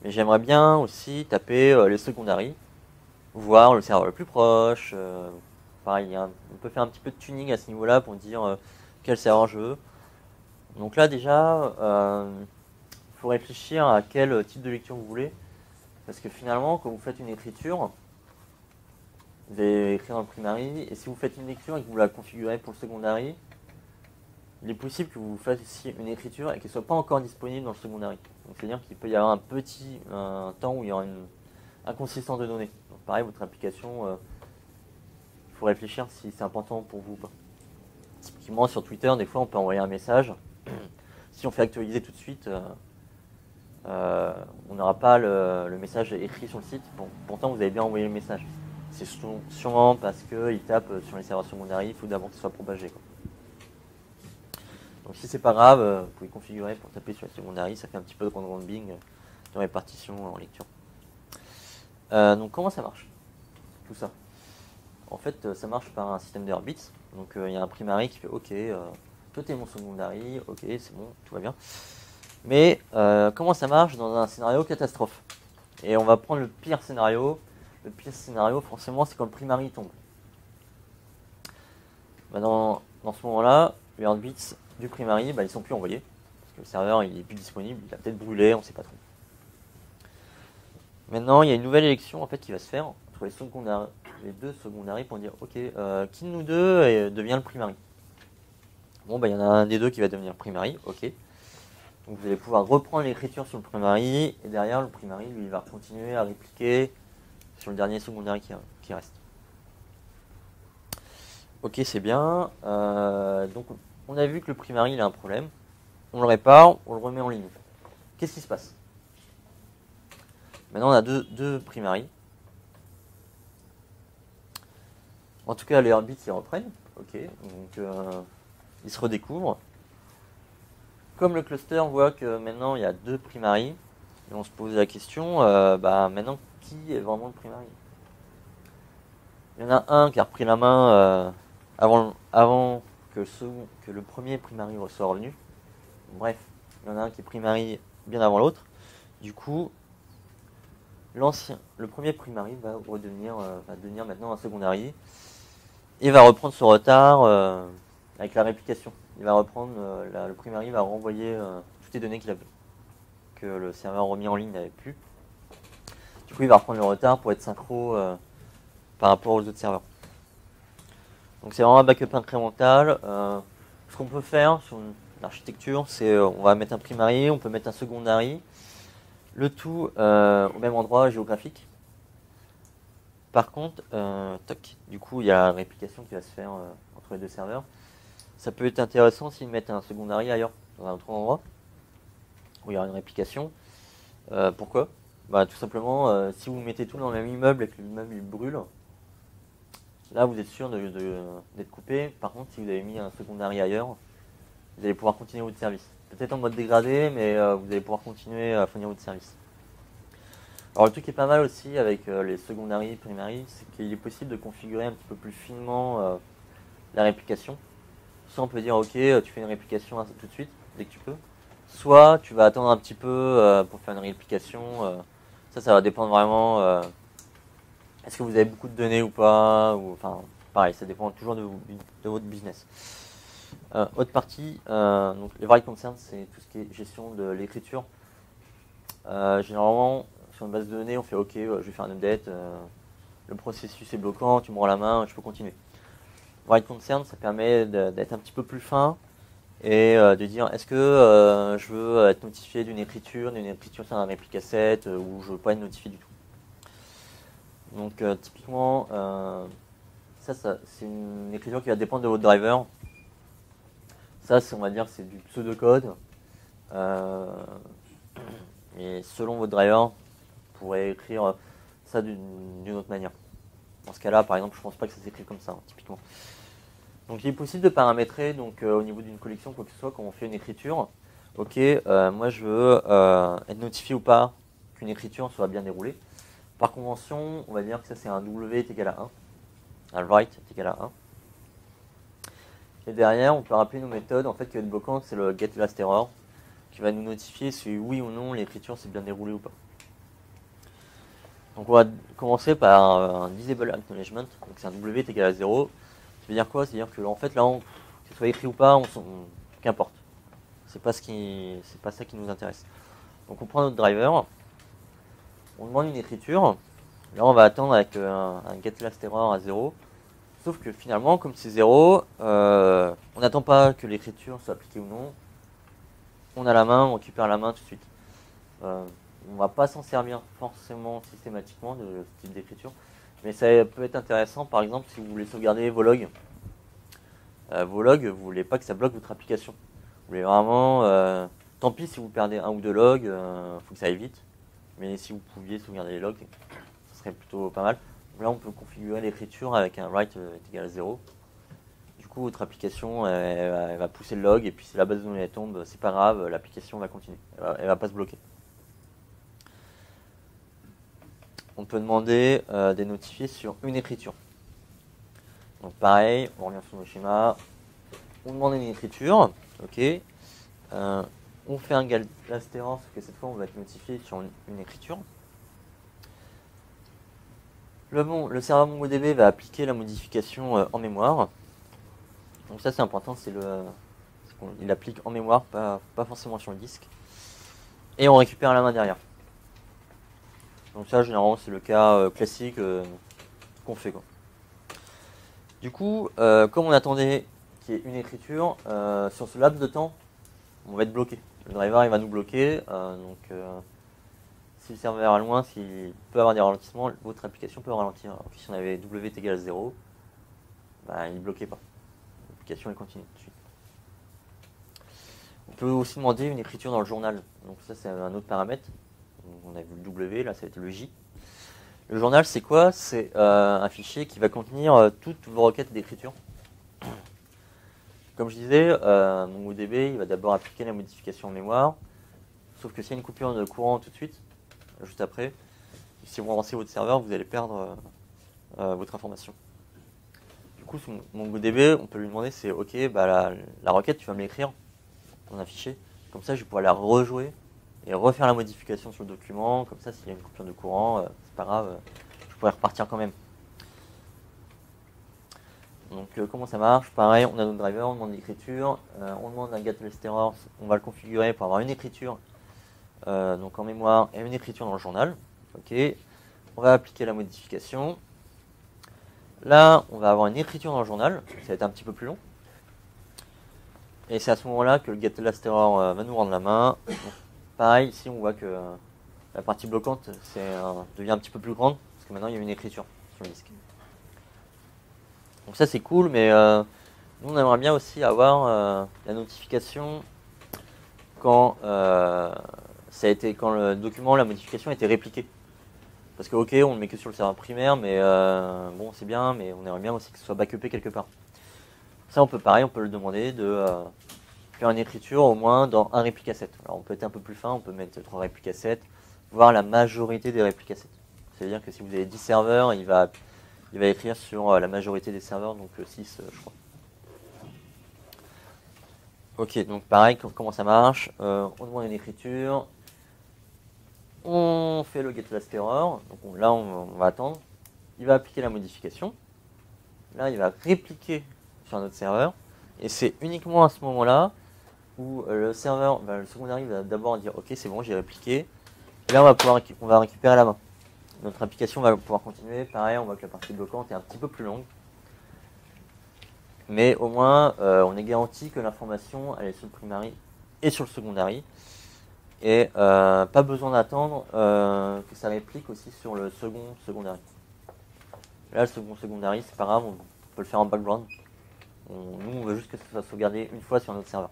mais j'aimerais bien aussi taper les secondary, voir le serveur le plus proche. Pareil, on peut faire un petit peu de tuning à ce niveau-là pour dire quel serveur je veux. Donc là déjà, il faut réfléchir à quel type de lecture vous voulez, parce que finalement quand vous faites une écriture, vous allez écrire dans le primary, et si vous faites une lecture et que vous la configurez pour le secondary, il est possible que vous fassiez une écriture et qu'elle ne soit pas encore disponible dans le secondary. Donc c'est-à-dire qu'il peut y avoir un temps où il y aura une inconsistance de données. Donc pareil, votre application, il faut réfléchir si c'est important pour vous ou pas. Typiquement sur Twitter, des fois on peut envoyer un message. Si on fait actualiser tout de suite, on n'aura pas le message écrit sur le site. Bon, pourtant vous avez bien envoyé le message. C'est sûrement parce qu'il tape sur les serveurs secondaires, il faut d'abord qu'il soit propagé, quoi. Donc si c'est pas grave, vous pouvez configurer pour taper sur les secondaires, ça fait un petit peu de round-robin de répartition en lecture. Donc comment ça marche tout ça? En fait, ça marche par un système d'error bits. Donc il y a un primary qui fait ok, toi t'es mon secondary, ok c'est bon, tout va bien. Mais comment ça marche dans un scénario catastrophe? Et on va prendre le pire scénario. Le pire scénario, forcément, c'est quand le primary tombe. Dans ce moment-là, les heartbeats du primary, ils ne sont plus envoyés. Parce que le serveur il est plus disponible, il a peut-être brûlé, on ne sait pas trop. Maintenant, il y a une nouvelle élection en fait, qui va se faire entre les deux secondaries pour dire ok, qui de nous deux devient le primary? Bon, il y en a un des deux qui va devenir primary, ok. Donc vous allez pouvoir reprendre l'écriture sur le primary, et derrière, le primary, lui, il va continuer à répliquer sur le dernier secondary qui reste. Ok, c'est bien. Donc on a vu que le primary il a un problème. On le répare, on le remet en ligne. Qu'est-ce qui se passe? Maintenant on a deux primary. En tout cas les heartbeats ils reprennent. Ok, donc ils se redécouvrent. Comme le cluster voit que maintenant il y a deux primary, et on se pose la question, maintenant qui est vraiment le primary? Il y en a un qui a repris la main avant que le premier primary soit revenu. Bref, il y en a un qui est primary bien avant l'autre. Du coup, le premier primary va devenir maintenant un secondary et va reprendre son retard avec la réplication. Il va reprendre, le primary va renvoyer toutes les données que le serveur remis en ligne n'avait plus. Du coup, il va reprendre le retard pour être synchro par rapport aux autres serveurs. Donc c'est vraiment un backup incrémental. Ce qu'on peut faire sur l'architecture, c'est on va mettre un primary, on peut mettre un secondary, le tout au même endroit géographique. Par contre, du coup il y a la réplication qui va se faire entre les deux serveurs. Ça peut être intéressant s'ils mettent un secondary ailleurs, dans un autre endroit, où il y aura une réplication. Pourquoi? Tout simplement, si vous mettez tout dans le même immeuble et que l'immeuble il brûle, là vous êtes sûr d'être coupé. Par contre, si vous avez mis un secondary ailleurs, vous allez pouvoir continuer votre service. peut-être en mode dégradé, mais vous allez pouvoir continuer à fournir votre service. Alors le truc qui est pas mal aussi avec les secondary, primary, c'est qu'il est possible de configurer un petit peu plus finement la réplication. Soit on peut dire ok, tu fais une réplication tout de suite, dès que tu peux. Soit tu vas attendre un petit peu pour faire une réplication. Ça va dépendre vraiment. Est-ce que vous avez beaucoup de données ou pas, ou, enfin, pareil, ça dépend toujours de votre business. Autre partie, donc les write concerns, c'est tout ce qui est gestion de l'écriture. Généralement, sur une base de données, on fait ok, je vais faire un update, le processus est bloquant, tu me rends la main, je peux continuer. Write concern, ça permet d'être un petit peu plus fin et de dire est-ce que je veux être notifié d'une écriture sur un réplica set ou je ne veux pas être notifié du tout. Donc typiquement, ça c'est une écriture qui va dépendre de votre driver. Ça, on va dire, c'est du pseudocode. Et selon votre driver, vous pourrez écrire ça d'une autre manière. Dans ce cas-là, par exemple, je ne pense pas que ça s'écrit comme ça, typiquement. Donc il est possible de paramétrer donc, au niveau d'une collection, quoi que ce soit, quand on fait une écriture. Ok, moi je veux être notifié ou pas qu'une écriture soit bien déroulée. Par convention, on va dire que ça c'est un W est égal à 1. Un write est égal à 1. Et derrière, on peut rappeler nos méthodes en fait, qui va être bloquante, c'est le getLastError, qui va nous notifier si oui ou non l'écriture s'est bien déroulée ou pas. Donc on va commencer par un disable acknowledgement, donc c'est un W est égal à 0. Ça veut dire quoi? C'est-à-dire que en fait là, que ce soit écrit ou pas, qu'importe. C'est pas ça qui nous intéresse. Donc on prend notre driver, on demande une écriture. Là on va attendre avec un getLastError à 0. Sauf que finalement, comme c'est 0, on n'attend pas que l'écriture soit appliquée ou non. On a la main, on récupère la main tout de suite. On ne va pas s'en servir forcément systématiquement de ce type d'écriture. Mais ça peut être intéressant, par exemple, si vous voulez sauvegarder vos logs. Vous ne voulez pas que ça bloque votre application. Vous voulez vraiment... tant pis si vous perdez un ou deux logs, faut que ça aille vite. Mais si vous pouviez sauvegarder les logs, ce serait plutôt pas mal. Là, on peut configurer l'écriture avec un write est égal à 0. Du coup, votre application elle va pousser le log et puis si la base de données tombe, c'est pas grave, l'application va continuer. Elle va pas se bloquer. On peut demander des notifiés sur une écriture. Donc pareil, on revient sur nos schémas. On demande une écriture. Ok. On fait un getLastError, sauf que cette fois, on va être notifié sur une écriture. Le serveur MongoDB va appliquer la modification en mémoire. Donc ça c'est important, il applique en mémoire, pas forcément sur le disque. Et on récupère la main derrière. Donc ça généralement c'est le cas classique qu'on fait, quoi. Du coup, comme on attendait qu'il y ait une écriture, sur ce laps de temps, on va être bloqué. Le driver il va nous bloquer, si le serveur est loin, s'il peut avoir des ralentissements, votre application peut ralentir. Alors que si on avait W est égal à 0, bah, il ne bloquait pas. L'application elle continue tout de suite. On peut aussi demander une écriture dans le journal. Donc ça c'est un autre paramètre. Donc, on a vu le W, là ça va être le J. Le journal c'est quoi? C'est un fichier qui va contenir toutes vos requêtes d'écriture. Comme je disais, MongoDB il va d'abord appliquer la modification en mémoire. Sauf que s'il y a une coupure de courant tout de suite, juste après, si vous relancez votre serveur, vous allez perdre votre information. Du coup, sur MongoDB, on peut lui demander, c'est ok, bah, la requête, tu vas me l'écrire dans un fichier. Comme ça, je vais pouvoir la rejouer et refaire la modification sur le document. Comme ça, s'il y a une coupure de courant, c'est pas grave, je pourrais repartir quand même. Donc, comment ça marche? Pareil, on a notre driver, on demande l'écriture, on demande un getLastError, on va le configurer pour avoir une écriture donc en mémoire et une écriture dans le journal. Ok, on va appliquer la modification. Là, on va avoir une écriture dans le journal, ça va être un petit peu plus long. Et c'est à ce moment-là que le getLastError va nous rendre la main. Donc, pareil, ici on voit que la partie bloquante devient un petit peu plus grande, parce que maintenant il y a une écriture sur le disque. Donc ça c'est cool, mais nous on aimerait bien aussi avoir la notification quand quand le document, la modification a été répliquée. Parce que ok, on le met que sur le serveur primaire, mais bon c'est bien, mais on aimerait bien aussi que ce soit backupé quelque part. Ça on peut le demander faire une écriture au moins dans un réplica 7. Alors on peut être un peu plus fin, on peut mettre 3 réplica 7, voire la majorité des réplica 7. C'est-à-dire que si vous avez 10 serveurs, il va écrire sur la majorité des serveurs, donc 6 je crois. Ok, donc pareil, comment ça marche, on demande une écriture, on fait le getLastError, donc là on va attendre, il va appliquer la modification, là il va répliquer sur un autre serveur, et c'est uniquement à ce moment-là où le serveur, le secondary va d'abord dire ok c'est bon j'ai répliqué, et là on va récupérer la main. Notre application va pouvoir continuer, pareil on voit que la partie bloquante est un petit peu plus longue, mais au moins on est garanti que l'information elle est sur le primary et sur le secondary, et pas besoin d'attendre que ça réplique aussi sur le secondary. Là le secondary c'est pas grave, on peut le faire en background. Nous on veut juste que ça soit sauvegardé une fois sur notre serveur.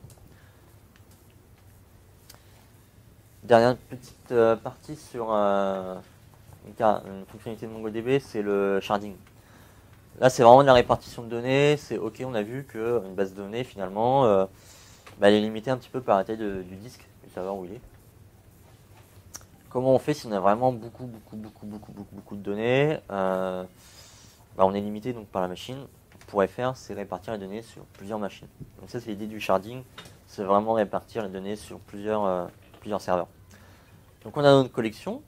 Dernière petite partie sur une fonctionnalité de MongoDB, c'est le sharding. Là c'est vraiment de la répartition de données, c'est ok, on a vu qu'une base de données finalement elle est limitée un petit peu par la taille du disque, du serveur où il est. Comment on fait si on a vraiment beaucoup de données, on est limité donc par la machine. Ce qu'on pourrait faire, c'est répartir les données sur plusieurs machines. Donc ça c'est l'idée du sharding, c'est vraiment répartir les données sur plusieurs serveurs. Donc on a notre collection.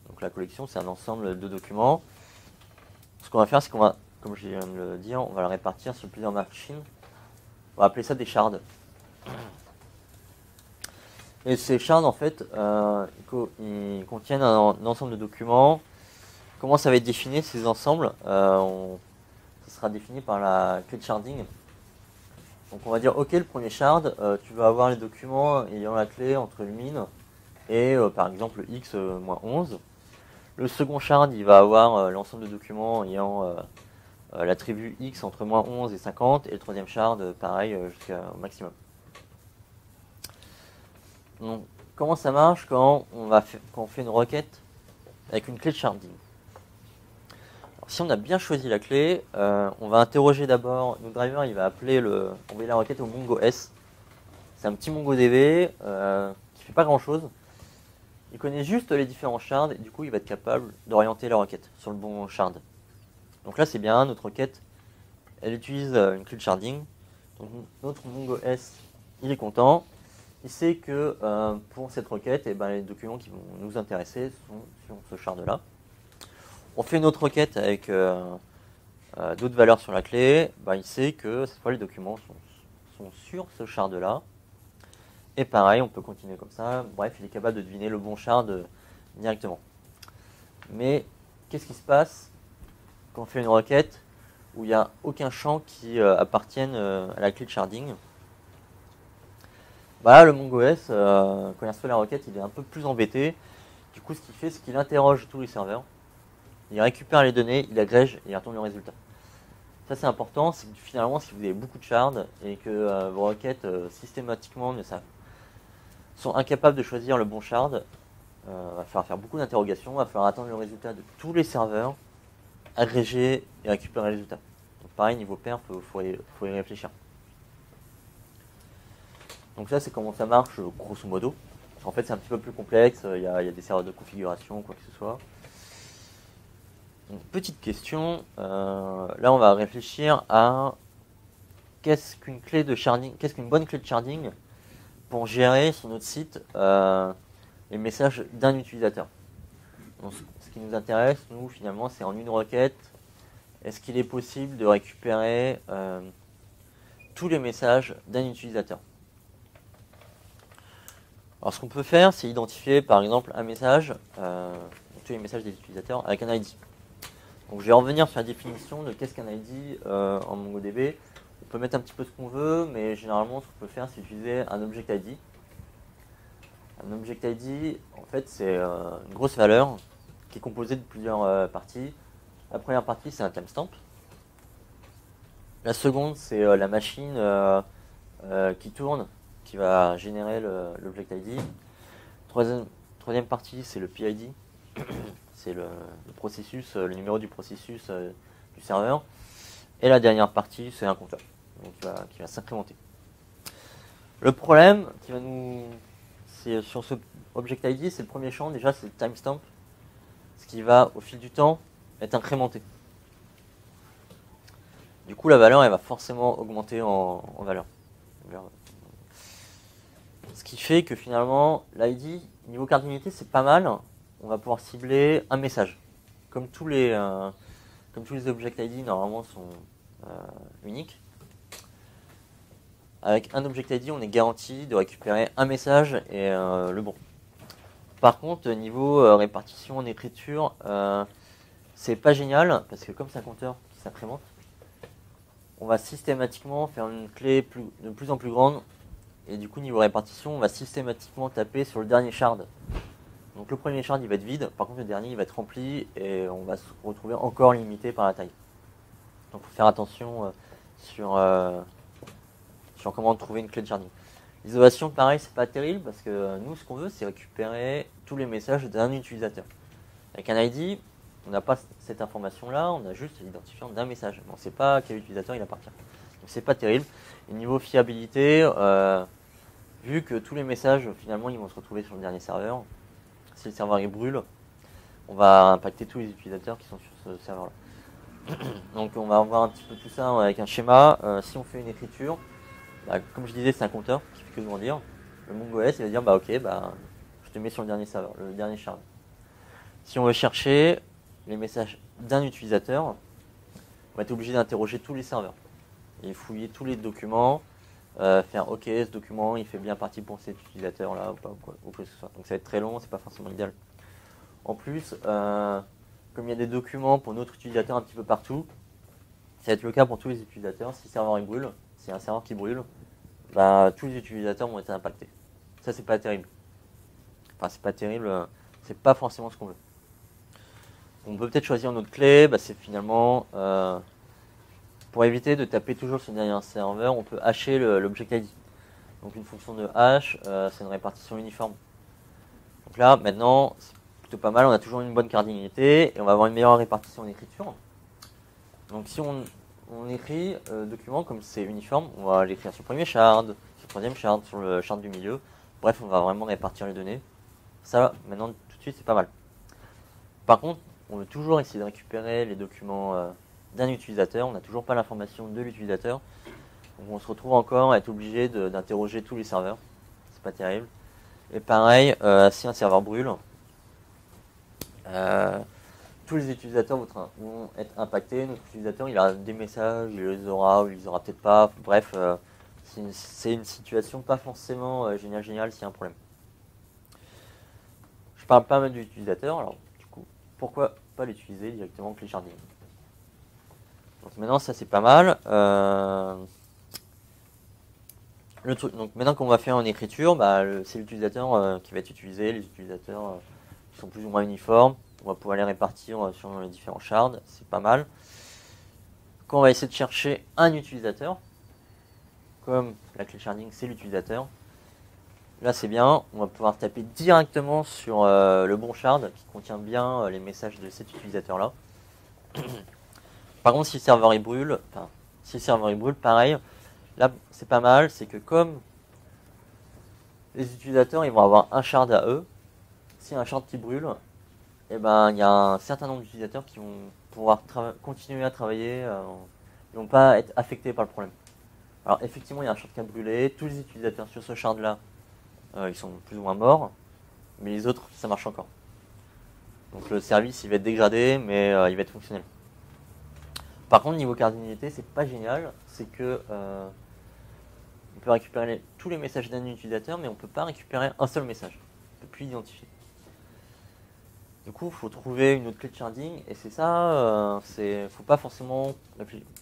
Donc la collection c'est un ensemble de documents. Ce qu'on va faire, c'est qu'on va, comme je viens de le dire, on va la répartir sur plusieurs machines. On va appeler ça des shards. Et ces shards, en fait, ils contiennent un ensemble de documents. Comment ça va être défini, ces ensembles ça sera défini par la clé de sharding. Donc on va dire, ok, le premier shard, tu vas avoir les documents ayant la clé entre le min et par exemple x-11. Le second shard, il va avoir l'ensemble de documents ayant l'attribut x entre -11 et 50. Et le troisième shard, pareil, jusqu'au maximum. Donc, comment ça marche quand on fait une requête avec une clé de sharding? Alors, si on a bien choisi la clé, on va interroger d'abord, notre driver il va envoyer la requête au MongoS. C'est un petit MongoDB qui fait pas grand chose. Il connaît juste les différents shards et du coup il va être capable d'orienter la requête sur le bon shard. Donc là c'est bien, notre requête elle utilise une clé de sharding. Donc notre MongoS il est content. Il sait que pour cette requête, les documents qui vont nous intéresser sont sur ce shard-là. On fait une autre requête avec d'autres valeurs sur la clé. Il sait que cette fois les documents sont sur ce shard-là. Et pareil, on peut continuer comme ça. Bref, il est capable de deviner le bon shard directement. Mais qu'est-ce qui se passe quand on fait une requête où il n'y a aucun champ qui appartienne à la clé de sharding? Le MongoS, quand il reçoit la requête, il est un peu plus embêté. Du coup, ce qu'il fait, c'est qu'il interroge tous les serveurs. Il récupère les données, il agrège et il retourne le résultat. Ça, c'est important. C'est que finalement, si vous avez beaucoup de shards et que vos requêtes systématiquement sont incapables de choisir le bon shard, va falloir faire beaucoup d'interrogations, va falloir attendre le résultat de tous les serveurs, agréger et récupérer le résultat. Donc pareil, niveau perf, faut y réfléchir. Donc ça, c'est comment ça marche, grosso modo. En fait, c'est un petit peu plus complexe, il y a des serveurs de configuration, quoi que ce soit. Donc, petite question, là on va réfléchir à qu'est-ce qu'une bonne clé de sharding pour gérer sur notre site les messages d'un utilisateur. Donc, ce qui nous intéresse, nous, finalement, c'est en une requête, est-ce qu'il est possible de récupérer tous les messages d'un utilisateur? Alors, ce qu'on peut faire, c'est identifier, par exemple, un message, tous les messages des utilisateurs, avec un ID. Donc, je vais revenir sur la définition de qu'est-ce qu'un ID en MongoDB. On peut mettre un petit peu ce qu'on veut, mais généralement, ce qu'on peut faire, c'est utiliser un Object ID. Un Object ID, en fait, c'est une grosse valeur qui est composée de plusieurs parties. La première partie, c'est un timestamp. La seconde, c'est la machine qui tourne, qui va générer l'Object ID. Troisième partie, c'est le PID. C'est le processus, le numéro du processus du serveur. Et la dernière partie, c'est un compteur, donc qui va s'incrémenter. Le problème qui va nous, c'est sur ce object ID, c'est le premier champ déjà, c'est le timestamp, ce qui va au fil du temps être incrémenté. Du coup, la valeur, elle va forcément augmenter en valeur. Ce qui fait que finalement, l'ID, niveau cardinalité, c'est pas mal. On va pouvoir cibler un message. Comme tous les object ID, normalement, sont uniques. Avec un object ID, on est garanti de récupérer un message et le bon. Par contre, niveau répartition en écriture, c'est pas génial, parce que comme c'est un compteur qui s'incrémente, on va systématiquement faire une clé de plus en plus grande, et du coup, niveau répartition, on va systématiquement taper sur le dernier shard. Donc le premier shard, il va être vide, par contre le dernier, il va être rempli, et on va se retrouver encore limité par la taille. Donc il faut faire attention sur comment trouver une clé de sharding. L'isolation, pareil, c'est pas terrible, parce que nous, ce qu'on veut, c'est récupérer tous les messages d'un utilisateur. Avec un ID, on n'a pas cette information-là, on a juste l'identifiant d'un message. On ne sait pas à quel utilisateur il appartient. Donc c'est pas terrible. Et niveau fiabilité, vu que tous les messages, finalement, ils vont se retrouver sur le dernier serveur, si le serveur il brûle, on va impacter tous les utilisateurs qui sont sur ce serveur-là. Donc on va voir un petit peu tout ça avec un schéma. Si on fait une écriture, comme je disais, c'est un compteur qui fait que grandir. Le MongoS, il va dire, ok, je te mets sur le dernier serveur, le dernier shard. Si on veut chercher les messages d'un utilisateur, on va être obligé d'interroger tous les serveurs et fouiller tous les documents, faire ok, ce document il fait bien partie pour cet utilisateur là ou que ce soit. Donc ça va être très long, c'est pas forcément idéal. En plus, comme il y a des documents pour notre utilisateur un petit peu partout, ça va être le cas pour tous les utilisateurs. Si le serveur il brûle, s'il y a un serveur qui brûle, tous les utilisateurs vont être impactés. Ça c'est pas terrible. Enfin c'est pas terrible, c'est pas forcément ce qu'on veut. On peut peut-être choisir notre clé, c'est finalement, pour éviter de taper toujours sur le dernier serveur, on peut hacher l'object ID. Donc une fonction de hash, c'est une répartition uniforme. Donc là, maintenant, c'est plutôt pas mal, on a toujours une bonne cardinalité, et on va avoir une meilleure répartition en écriture. Donc si on écrit le document, comme c'est uniforme, on va l'écrire sur le premier shard, sur le troisième shard, sur le shard du milieu. Bref, on va vraiment répartir les données. Ça, maintenant, tout de suite, c'est pas mal. Par contre, on veut toujours essayer de récupérer les documents d'un utilisateur. On n'a toujours pas l'information de l'utilisateur. Donc on se retrouve encore à être obligé d'interroger tous les serveurs. C'est pas terrible. Et pareil, si un serveur brûle, tous les utilisateurs vont être impactés. Notre utilisateur, il a des messages, il les aura ou il les aura peut-être pas. Bref, c'est une situation pas forcément géniale s'il y a un problème. Je parle pas mal de l'utilisateur, alors du coup, pourquoi pas l'utiliser directement avec les sharding. Donc maintenant, ça c'est pas mal. Donc maintenant qu'on va faire en écriture, c'est l'utilisateur qui va être utilisé. Les utilisateurs qui sont plus ou moins uniformes. On va pouvoir les répartir sur les différents shards, c'est pas mal. Quand on va essayer de chercher un utilisateur, comme la clé sharding c'est l'utilisateur, là c'est bien, on va pouvoir taper directement sur le bon shard qui contient bien les messages de cet utilisateur là. Par contre si le serveur il brûle, pareil, là c'est pas mal, c'est que comme les utilisateurs ils vont avoir un shard à eux, si un shard qui brûle, il y a un certain nombre d'utilisateurs qui vont pouvoir continuer à travailler, ils vont pas être affectés par le problème. Alors effectivement il y a un shard qui a brûlé, tous les utilisateurs sur ce shard là ils sont plus ou moins morts, mais les autres ça marche encore. Donc le service il va être dégradé, mais il va être fonctionnel. Par contre niveau cardinalité c'est pas génial, c'est que on peut récupérer tous les messages d'un utilisateur, mais on peut pas récupérer un seul message, on peut plus l'identifier. Du coup, il faut trouver une autre clé de sharding, et c'est ça, faut pas forcément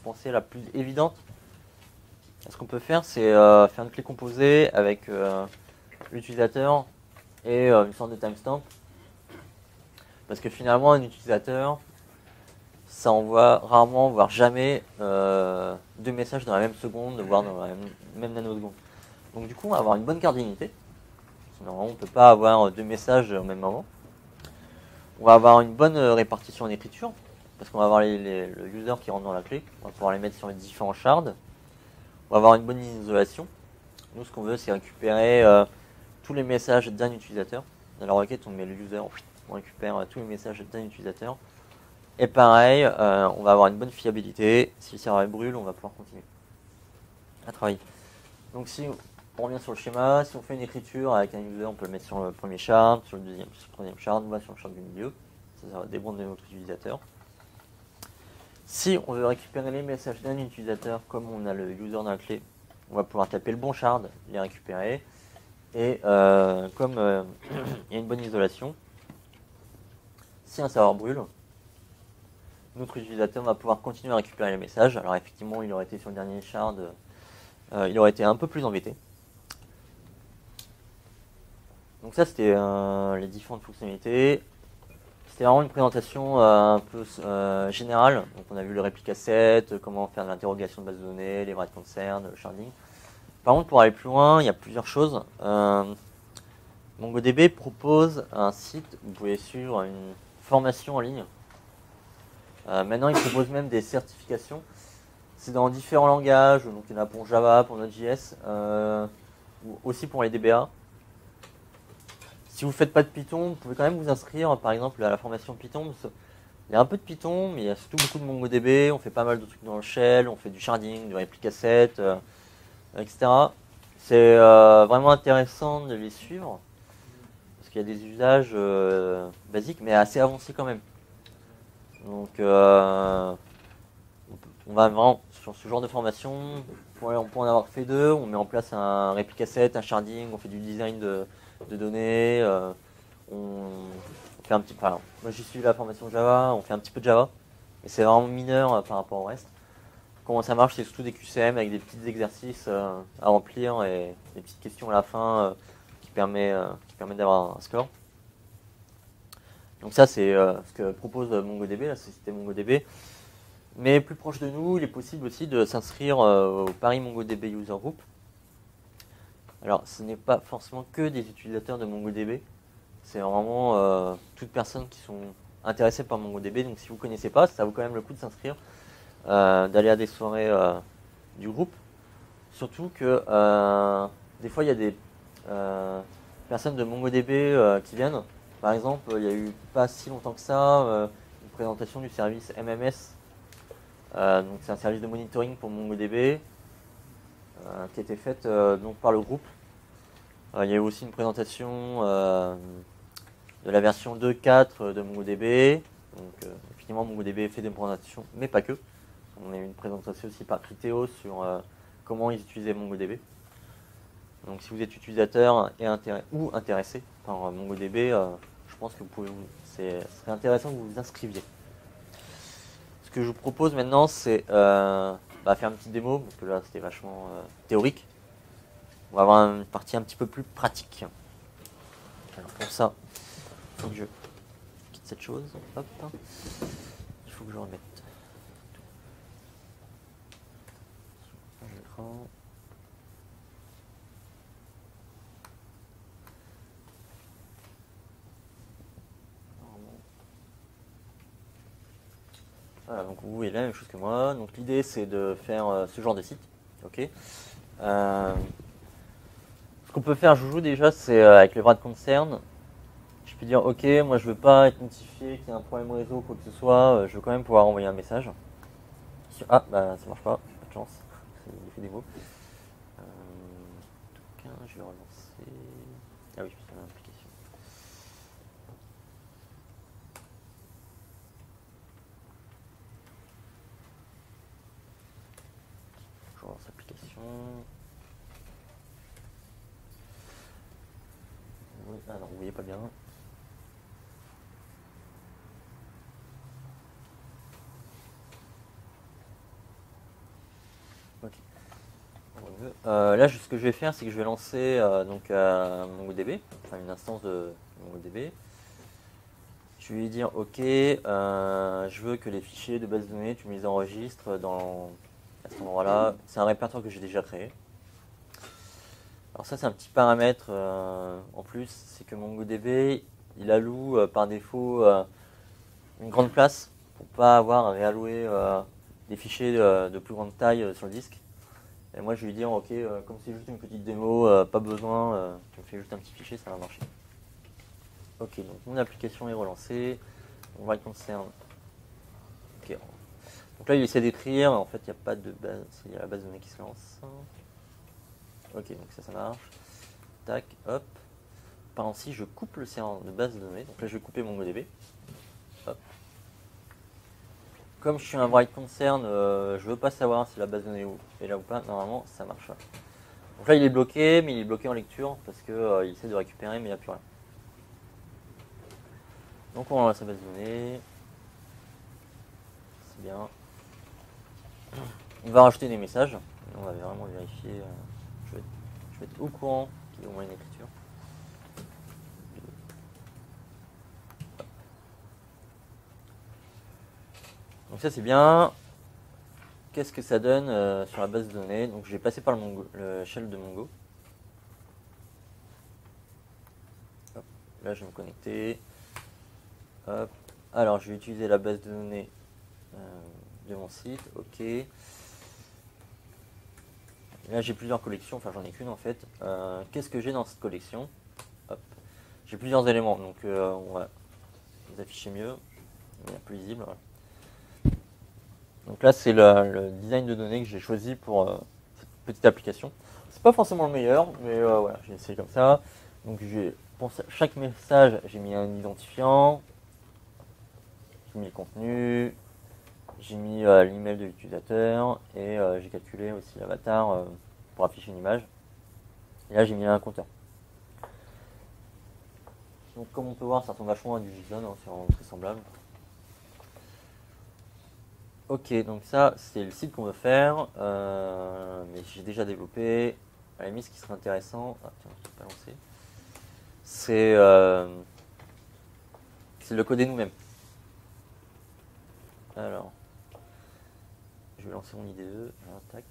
penser à la plus évidente. Ce qu'on peut faire, c'est faire une clé composée avec l'utilisateur et une sorte de timestamp. Parce que finalement, un utilisateur, ça envoie rarement, voire jamais, deux messages dans la même seconde, voire dans la même nanoseconde. Donc du coup, on va avoir une bonne cardinalité. Normalement, on ne peut pas avoir deux messages au même moment. On va avoir une bonne répartition en écriture, parce qu'on va avoir le user qui rentre dans la clé, on va pouvoir les mettre sur les différents shards. On va avoir une bonne isolation. Nous, ce qu'on veut, c'est récupérer tous les messages d'un utilisateur. Dans la requête, on met le user, on récupère tous les messages d'un utilisateur. Et pareil, on va avoir une bonne fiabilité. Si le serveur brûle, on va pouvoir continuer à travailler. Donc si on revient sur le schéma, si on fait une écriture avec un user, on peut le mettre sur le premier shard, sur le deuxième, sur le troisième shard, on va sur le shard du milieu. Ça va dépendre de notre utilisateur. Si on veut récupérer les messages d'un utilisateur, comme on a le user dans la clé, on va pouvoir taper le bon shard, les récupérer. Et comme il y a une bonne isolation, si un serveur brûle, notre utilisateur va pouvoir continuer à récupérer les messages. Alors effectivement, il aurait été sur le dernier shard, il aurait été un peu plus embêté. Donc ça, c'était les différentes fonctionnalités. C'était vraiment une présentation un peu générale. Donc on a vu le réplica set, comment faire de l'interrogation de base de données, les write concern, le sharding. Par contre, pour aller plus loin, il y a plusieurs choses. MongoDB propose un site où vous pouvez suivre une formation en ligne. Maintenant, il propose même des certifications. C'est dans différents langages, donc il y en a pour Java, pour Node.js, aussi pour les DBA. Si vous ne faites pas de Python, vous pouvez quand même vous inscrire, par exemple, à la formation Python. Il y a un peu de Python, mais il y a surtout beaucoup de MongoDB. On fait pas mal de trucs dans le shell, on fait du sharding, du replica set, etc. C'est vraiment intéressant de les suivre, parce qu'il y a des usages basiques, mais assez avancés quand même. Donc, on va vraiment, sur ce genre de formation, on peut en avoir fait deux. On met en place un replica set, un sharding, on fait du design de données, on fait un petit peu. Moi j'ai suivi la formation Java, on fait un petit peu de Java, mais c'est vraiment mineur par rapport au reste. Comment ça marche, c'est surtout des QCM avec des petits exercices à remplir et des petites questions à la fin qui permet d'avoir un score. Donc ça c'est ce que propose MongoDB, la société MongoDB. Mais plus proche de nous, il est possible aussi de s'inscrire au Paris MongoDB User Group. Alors, ce n'est pas forcément que des utilisateurs de MongoDB. C'est vraiment toutes personnes qui sont intéressées par MongoDB. Donc, si vous ne connaissez pas, ça vaut quand même le coup de s'inscrire, d'aller à des soirées du groupe. Surtout que des fois, il y a des personnes de MongoDB qui viennent. Par exemple, il y a eu pas si longtemps que ça une présentation du service MMS. Donc c'est un service de monitoring pour MongoDB qui a été faite donc par le groupe. Il y a eu aussi une présentation de la version 2.4 de MongoDB. Donc effectivement MongoDB fait des présentations, mais pas que. On a eu une présentation aussi par Criteo sur comment ils utilisaient MongoDB. Donc si vous êtes utilisateur ou intéressé par MongoDB, je pense que ce serait intéressant que vous vous inscriviez. Ce que je vous propose maintenant, c'est faire une petite démo, parce que là c'était vachement théorique. On va avoir une partie un petit peu plus pratique. Alors pour ça, il faut que je quitte cette chose. Hop. Il faut que je remette tout sur l'écran. Voilà, donc vous voyez la même chose que moi. Donc l'idée c'est de faire ce genre de site. Ok. Ce qu'on peut faire, Joujou, déjà, c'est avec le write concern. Je peux dire, ok, moi je veux pas être notifié qu'il y a un problème réseau ou quoi que ce soit. Je veux quand même pouvoir envoyer un message. Ah, bah ça marche pas, pas de chance. C'est l'effet des mots. Je vais relancer. Ah oui, c'est l'application. Je relance l'application. Oui, alors vous voyez pas bien. Ok. Là, ce que je vais faire, c'est que je vais lancer MongoDB, enfin une instance de MongoDB. Je vais lui dire, ok, je veux que les fichiers de base de données, tu me les enregistres à cet endroit-là. C'est un répertoire que j'ai déjà créé. Alors ça, c'est un petit paramètre en plus, c'est que MongoDB, il alloue par défaut une grande place pour pas avoir à réallouer des fichiers de plus grande taille sur le disque. Et moi je vais lui dire ok, comme c'est juste une petite démo, pas besoin, tu me fais juste un petit fichier, ça va marcher. Ok, donc mon application est relancée, mon write concern. Ok, donc là il essaie d'écrire, en fait il n'y a pas de base, il y a la base de données qui se lance. Ok, donc ça marche. Tac, hop. Par exemple, si je coupe le serveur de base de données, donc là je vais couper MongoDB. Hop. Comme je suis un write concern, je veux pas savoir si la base de données est là ou pas, normalement ça marche. Donc là il est bloqué, mais il est bloqué en lecture parce que il essaie de récupérer mais il n'y a plus rien. Donc on lance la base de données. C'est bien. On va rajouter des messages. On va vraiment vérifier. Je vais être au courant qu'il y a au moins une écriture. Donc ça c'est bien. Qu'est-ce que ça donne sur la base de données? Donc je vais passer par le shell de Mongo. Hop. Là je vais me connecter. Hop. Alors je vais utiliser la base de données de mon site. Ok. Là j'ai plusieurs collections, enfin j'en ai qu'une en fait. Qu'est-ce que j'ai dans cette collection? Hop. J'ai plusieurs éléments, donc on va les afficher mieux, plus lisible. Voilà. Donc là c'est le design de données que j'ai choisi pour cette petite application. C'est pas forcément le meilleur, mais voilà, j'ai essayé comme ça. Donc pour chaque message j'ai mis un identifiant, j'ai mis le contenu, j'ai mis l'email de l'utilisateur et j'ai calculé aussi l'avatar pour afficher une image. Et là j'ai mis un compteur. Donc comme on peut voir, ça ressemble vachement à du JSON, hein, c'est vraiment très semblable. Ok, donc ça c'est le site qu'on veut faire, mais j'ai déjà développé. À la limite, ce qui serait intéressant, tiens, je ne pas lancé, c'est le coder nous-mêmes. Alors, je vais lancer mon IDE, voilà, tac.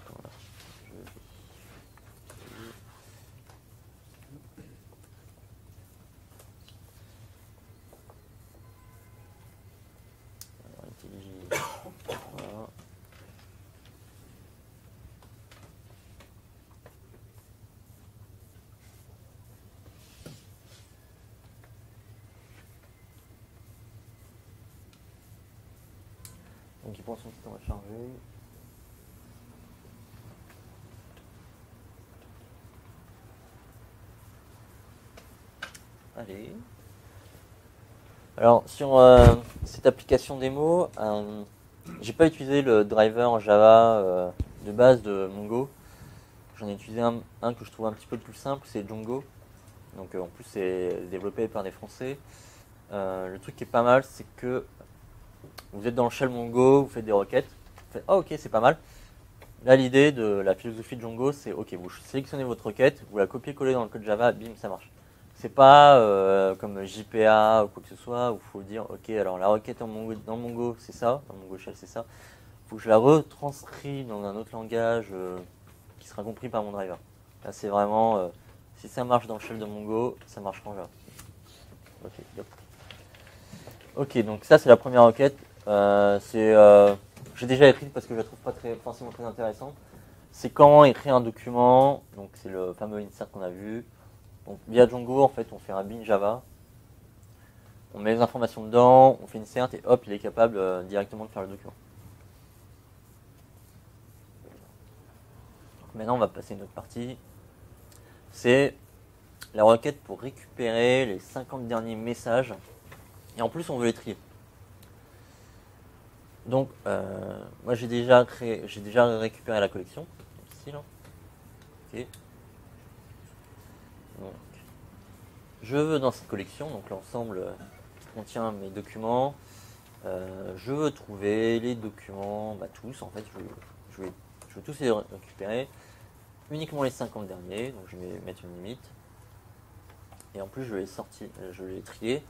Voilà, alors, voilà. Donc il prend son temps à charger. Allez. Alors sur cette application démo, j'ai pas utilisé le driver Java de base de Mongo. J'en ai utilisé un que je trouve un petit peu plus simple, c'est Django. Donc en plus c'est développé par des Français. Le truc qui est pas mal, c'est que vous êtes dans le shell Mongo, vous faites des requêtes, vous faites ah ok c'est pas mal. Là l'idée de la philosophie de Django c'est ok vous sélectionnez votre requête, vous la copiez-collez dans le code Java, bim ça marche. C'est pas comme JPA ou quoi que ce soit où il faut dire ok alors la requête dans Mongo c'est ça, dans Mongo Shell c'est ça. Il faut que je la retranscris dans un autre langage qui sera compris par mon driver. Là c'est vraiment si ça marche dans le shell de Mongo, ça marchera en Java. Ok, yep. Ok, donc ça c'est la première requête. J'ai déjà écrit parce que je la trouve pas forcément très intéressante. C'est quand écrire un document, donc c'est le fameux insert qu'on a vu. Donc via Django, en fait, on fait un bin Java. On met les informations dedans, on fait une insert et hop, il est capable directement de faire le document. Donc maintenant, on va passer à une autre partie. C'est la requête pour récupérer les 50 derniers messages. Et en plus, on veut les trier. Donc, moi j'ai déjà récupéré la collection. Ici, là. Ok. Donc, je veux dans cette collection, donc l'ensemble contient mes documents. Je veux trouver les documents, tous en fait, je veux tous les récupérer. Uniquement les 50 derniers, donc je vais mettre une limite. Et en plus, je vais les trier.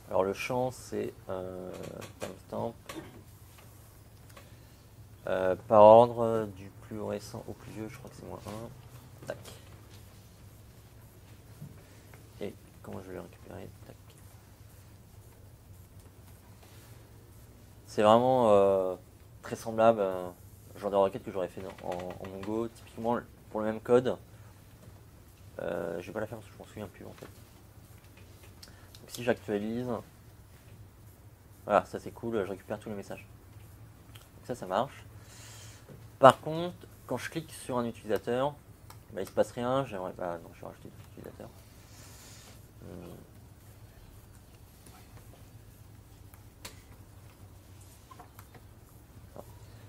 Alors le champ, c'est timestamp. Par ordre du plus récent au plus vieux, je crois que c'est -1. Tac. Et comment je vais les récupérer? Tac. C'est vraiment très semblable genre de requête que j'aurais fait en Mongo. Typiquement, pour le même code, je vais pas la faire parce que je m'en souviens plus en fait. Donc si j'actualise, voilà, ça c'est cool, je récupère tous les messages. Donc ça marche. Par contre, quand je clique sur un utilisateur, bah, il se passe rien. J'aimerais pas. Non, je vais rajouter l'utilisateur.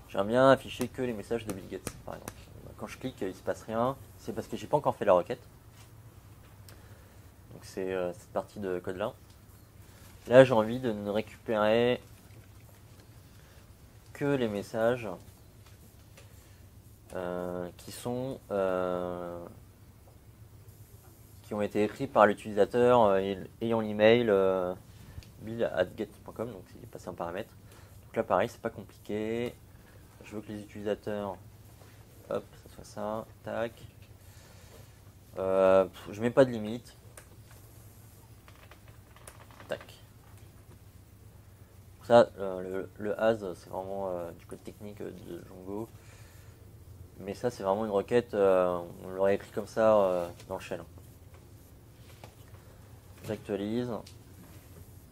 J'aimerais bien afficher que les messages de Bill Gates, par exemple. Quand je clique, il se passe rien. C'est parce que j'ai pas encore fait la requête. Donc c'est cette partie de code là. Là, j'ai envie de ne récupérer que les messages qui ont été écrits par l'utilisateur ayant l'email bill@get.com, donc c'est passé un paramètre. Donc là, pareil, c'est pas compliqué. Je veux que les utilisateurs, hop, ça soit ça, tac. Je mets pas de limite. Tac. Ça, le as, c'est vraiment du code technique de Django. Mais ça, c'est vraiment une requête, on l'aurait écrit comme ça dans le shell. J'actualise.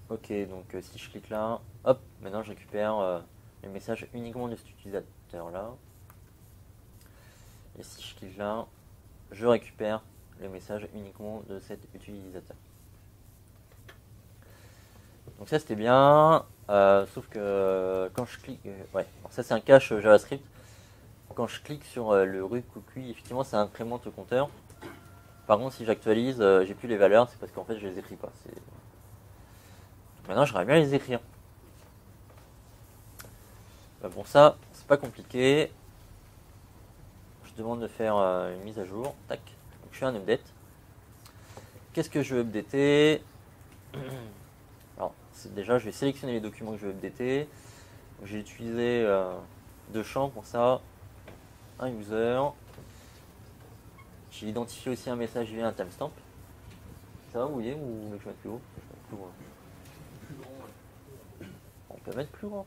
Ok, donc si je clique là, hop, maintenant je récupère les messages uniquement de cet utilisateur là. Et si je clique là, je récupère les messages uniquement de cet utilisateur. Donc ça c'était bien, sauf que quand je clique, ouais, alors ça c'est un cache JavaScript. Quand je clique sur le rucoucui, effectivement ça incrémente le compteur. Par contre si j'actualise, j'ai plus les valeurs, c'est parce qu'en fait je les écris pas. Maintenant j'aimerais bien les écrire. Bon ça c'est pas compliqué. Je demande de faire une mise à jour. Tac. Donc je fais un update. Qu'est-ce que je veux updater? Alors déjà je vais sélectionner les documents que je veux updater. J'ai utilisé deux champs pour ça. Un user. J'ai identifié aussi un message via un timestamp. Ça va, vous voyez, ou vous voulez que je mette plus haut? Plus grand. Plus grand, ouais. On peut mettre plus grand.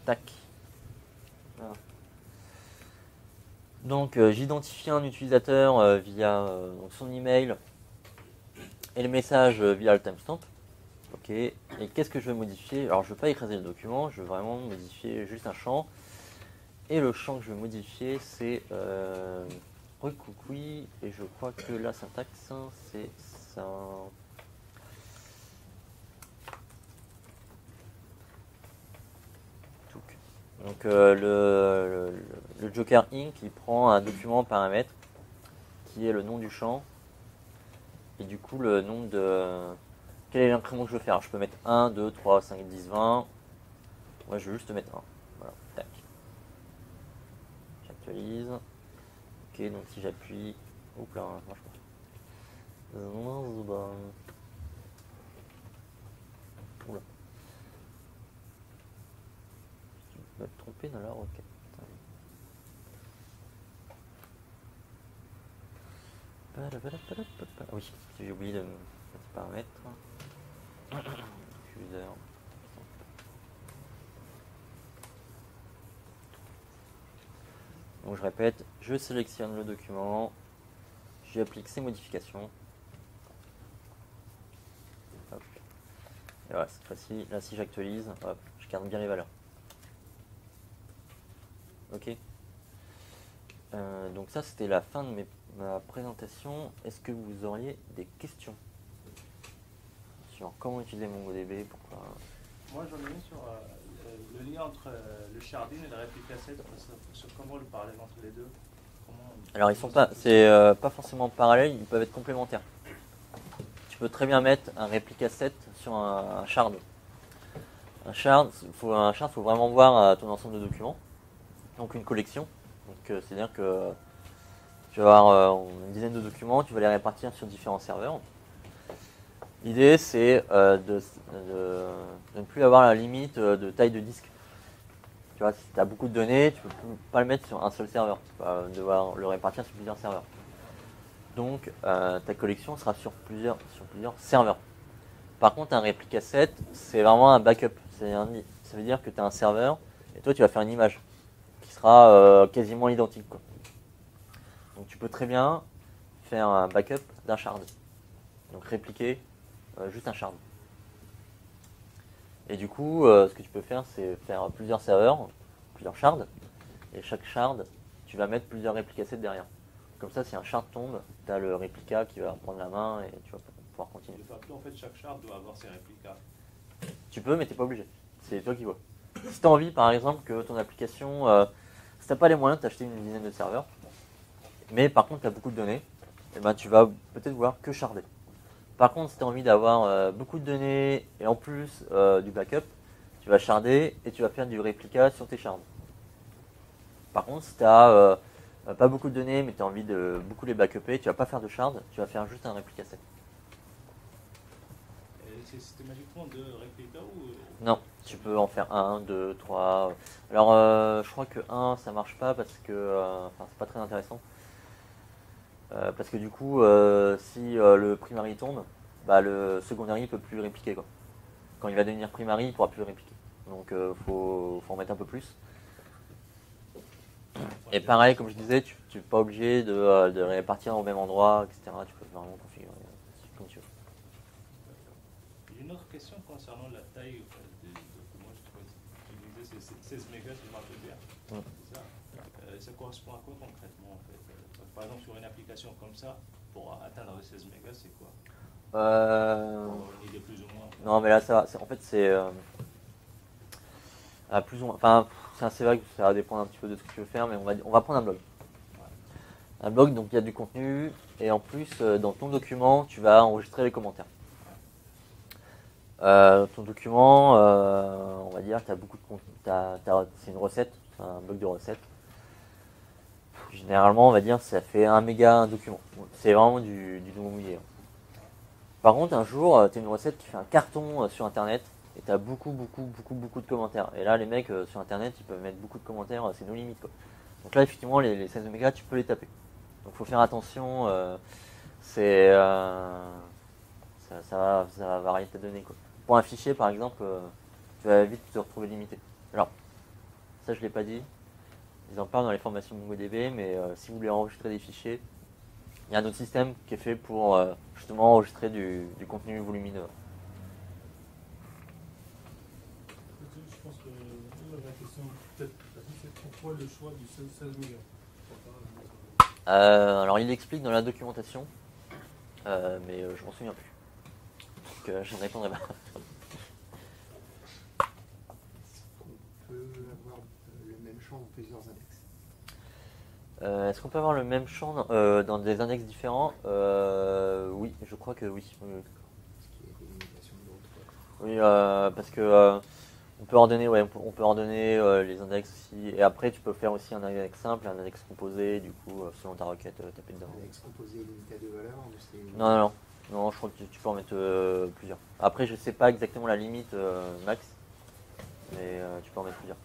Tac. Voilà. Donc j'identifie un utilisateur via donc son email et le message via le timestamp. Ok. Et qu'est-ce que je veux modifier? Alors je ne veux pas écraser le document, je veux vraiment modifier juste un champ. Et le champ que je veux modifier c'est recoucui. Et je crois que la syntaxe c'est ça. Donc le Joker Inc. il prend un document paramètre qui est le nom du champ et du coup le nombre de... Quel est l'incrément que je veux faire? Je peux mettre 1, 2, 3, 5, 10, 20. Moi je veux juste mettre 1. Voilà, tac. J'actualise. Ok, donc si j'appuie... Oups là, marche pas. Oula. Je vais me tromper dans la requête. Oui, j'ai oublié de mettre paramètre. User. Donc je répète, je sélectionne le document, j'applique ces modifications. Hop. Et voilà, cette fois-ci, là si j'actualise, hop, je garde bien les valeurs. Ok. Donc ça c'était la fin de ma présentation. Est-ce que vous auriez des questions sur comment utiliser MongoDB? Pourquoi? Moi j'en ai une sur le lien entre le sharding et le réplica set, sur comment le parallèle entre les deux. Alors ils sont pas, c'est pas forcément parallèles, ils peuvent être complémentaires. Tu peux très bien mettre un réplica set sur un shard. Un shard, faut vraiment voir ton ensemble de documents. Donc une collection. Donc c'est-à-dire que tu vas avoir une dizaine de documents, tu vas les répartir sur différents serveurs. L'idée c'est de ne plus avoir la limite de taille de disque. Tu vois, si tu as beaucoup de données, tu ne peux pas le mettre sur un seul serveur. Tu vas devoir le répartir sur plusieurs serveurs. Donc ta collection sera sur plusieurs serveurs. Par contre, un réplica set, c'est vraiment un backup. Ça veut dire que tu as un serveur et toi, tu vas faire une image qui sera quasiment identique, quoi. Donc tu peux très bien faire un backup d'un shard. Donc répliquer juste un shard. Et du coup, ce que tu peux faire, c'est faire plusieurs serveurs, plusieurs shards. Et chaque shard, tu vas mettre plusieurs réplica sets derrière. Comme ça, si un shard tombe, tu as le réplica qui va prendre la main et tu vas pouvoir continuer. De facto, en fait, chaque shard doit avoir ses réplicas. Tu peux, mais tu n'es pas obligé. C'est toi qui vois. Si tu as envie, par exemple, que ton application, si tu n'as pas les moyens de t'acheter une dizaine de serveurs, mais par contre, tu as beaucoup de données, et ben, tu vas peut-être vouloir que sharder. Par contre, si tu as envie d'avoir beaucoup de données et en plus du backup, tu vas sharder et tu vas faire du réplica sur tes shards. Par contre, si tu n'as pas beaucoup de données, mais tu as envie de beaucoup les backuper, tu vas pas faire de shard, tu vas faire juste un réplica set. Et c'est systématiquement deux réplicas ou Non, tu peux en faire 1, 2, 3. Alors, je crois que 1, ça marche pas parce que c'est pas très intéressant. Parce que du coup, si le primary tombe, bah, le secondary ne peut plus répliquer, quoi. Quand il va devenir primary, il ne pourra plus répliquer. Donc, faut en mettre un peu plus. Et pareil, comme je disais, tu n'es pas obligé de répartir au même endroit, etc. Tu peux vraiment configurer comme tu veux. J'ai une autre question concernant la taille des documents. Je disais c'est 16 mégas, si je me rappelle bien. C'est ça. Ça correspond à quoi concrètement en fait? Par exemple, sur une application comme ça, pour atteindre les 16 mégas, c'est quoi? Pour avoir une idée plus ou moins. Non, mais là, en fait, c'est plus ou moins. Enfin, c'est vrai que ça va dépendre un petit peu de ce que tu veux faire, mais on va prendre un blog. Un blog, donc il y a du contenu, et en plus, dans ton document, tu vas enregistrer les commentaires. Ton document, on va dire, tu as beaucoup de contenu. C'est une recette, c'est un blog de recettes. Généralement, on va dire, ça fait 1 méga un document. C'est vraiment du doigt mouillé. Par contre, un jour, tu as une recette qui fait un carton sur Internet, et tu as beaucoup de commentaires. Et là, les mecs sur Internet, ils peuvent mettre beaucoup de commentaires, c'est nos limites, quoi. Donc là, effectivement, les 16 mégas, tu peux les taper. Donc il faut faire attention, ça va varier tes données, quoi. Pour un fichier, par exemple, tu vas vite te retrouver limité. Alors, ça je ne l'ai pas dit, ils en parlent dans les formations MongoDB, mais si vous voulez enregistrer des fichiers, il y a un autre système qui est fait pour justement enregistrer du contenu volumineux. Je pense que la question, peut-être, c'est pourquoi le choix du 16 mégas? Alors il l'explique dans la documentation, mais je m'en souviens plus. Donc je ne répondrai pas. On peut avoir le même champ dans plusieurs index. Est-ce qu'on peut avoir le même champ dans des index différents? Oui, je crois que oui. Parce qu'il y a des limitations de l'autre. Oui, parce que on peut ordonner, les index aussi. Et après, tu peux faire aussi un index simple, un index composé, du coup, selon ta requête, taper dedans. Index composé limité à 2 valeurs ou c'est... Non, je crois que tu peux en mettre plusieurs. Après, je sais pas exactement la limite max, mais tu peux en mettre plusieurs.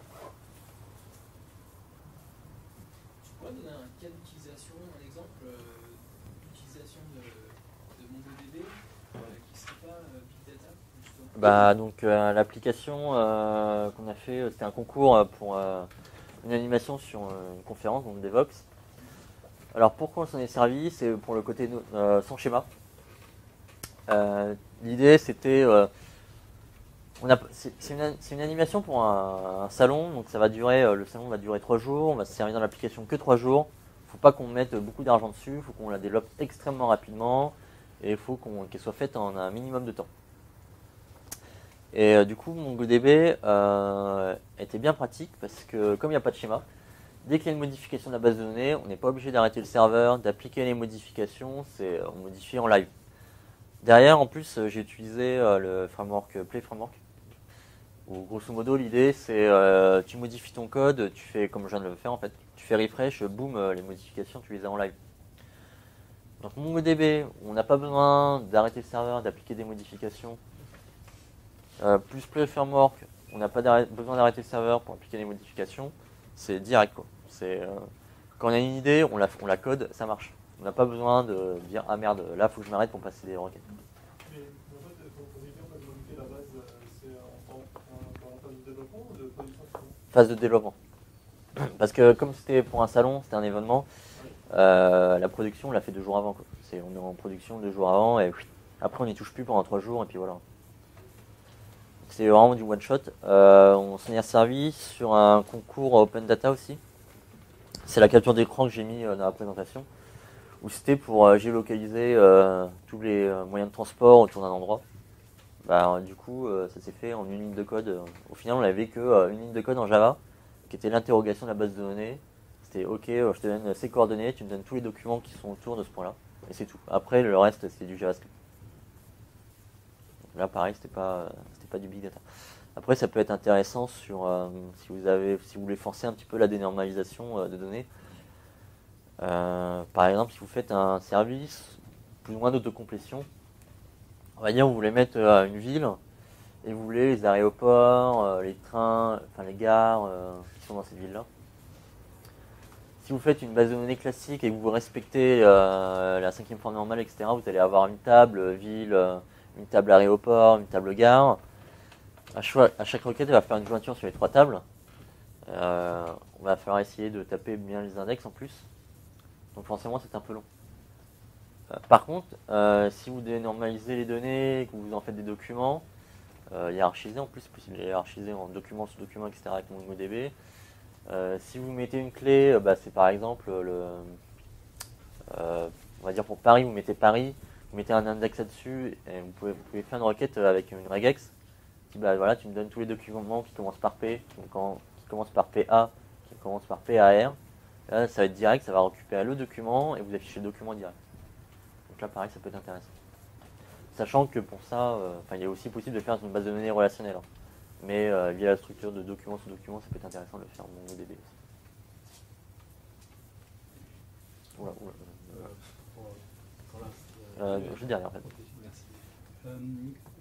Tu pourrais donner un cas d'utilisation, un exemple d'utilisation de MongoDB qui ne serait pas Big Data, justement? Bah, donc, l'application qu'on a fait, c'était un concours pour une animation sur une conférence, donc DevOps. Alors, pourquoi on s'en est servi? C'est pour le côté sans schéma. L'idée, c'était... c'est une animation pour un salon, donc ça va durer, le salon va durer 3 jours, on va se servir dans l'application que 3 jours. Il ne faut pas qu'on mette beaucoup d'argent dessus, il faut qu'on la développe extrêmement rapidement, et il faut qu'elle soit faite en un minimum de temps. Et du coup, MongoDB était bien pratique, parce que comme il n'y a pas de schéma, dès qu'il y a une modification de la base de données, on n'est pas obligé d'arrêter le serveur, d'appliquer les modifications, on modifie en live. Derrière, en plus, j'ai utilisé le framework Play Framework, où grosso modo, l'idée, c'est tu modifies ton code, tu fais comme je viens de le faire en fait, tu fais refresh, boum, les modifications, tu les as en live. Donc MongoDB, on n'a pas besoin d'arrêter le serveur, d'appliquer des modifications. Plus Play Framework, on n'a pas besoin d'arrêter le serveur pour appliquer les modifications, c'est direct, quoi. Quand on a une idée, on la code, ça marche. On n'a pas besoin de dire ah merde, là faut que je m'arrête pour passer des requêtes. Mais en fait, quand on dit bien modifier la base, c'est en phase de développement ou de production finale? Phase de développement. Parce que comme c'était pour un salon, c'était un événement, la production on l'a fait 2 jours avant. Quoi. On est en production 2 jours avant et après on n'y touche plus pendant 3 jours et puis voilà. C'est vraiment du one shot. On s'en est servi sur un concours open data aussi. C'est la capture d'écran que j'ai mis dans la présentation, où c'était pour géolocaliser tous les moyens de transport autour d'un endroit. Du coup, ça s'est fait en une ligne de code. Au final, on n'avait que une ligne de code en Java, qui était l'interrogation de la base de données. C'était OK, je te donne ces coordonnées, tu me donnes tous les documents qui sont autour de ce point-là, et c'est tout. Après, le reste, c'est du JavaScript. Là, pareil, c'était pas du big data. Après, ça peut être intéressant sur si vous voulez forcer un petit peu la dénormalisation de données. Par exemple, si vous faites un service plus ou moins d'autocomplétion, on va dire vous voulez mettre une ville et vous voulez les aéroports, les trains, enfin les gares qui sont dans cette ville-là. Si vous faites une base de données classique et que vous respectez la 5e forme normale, etc., vous allez avoir une table ville, une table aéroport, une table gare. À chaque requête, elle va faire une jointure sur les 3 tables. On va falloir essayer de taper bien les index en plus. Donc forcément, c'est un peu long. Par contre, si vous dénormalisez les données, que vous en faites des documents, hiérarchisés en plus, possible de les hiérarchiser en documents sous documents, etc. avec MongoDB. Si vous mettez une clé, c'est par exemple on va dire pour Paris, vous mettez Paris, vous mettez un index là-dessus, et vous pouvez faire une requête avec une regex. Voilà, tu me donnes tous les documents qui commencent par P, qui commencent par PA, qui commencent par PAR. Là, ça va être direct, ça va récupérer le document et vous affichez le document direct. Donc là, pareil, ça peut être intéressant. Sachant que pour ça, il est aussi possible de faire une base de données relationnelle. Hein. Mais via la structure de document sous document, ça peut être intéressant de le faire en MongoDB aussi. Je dis rien en fait. Merci.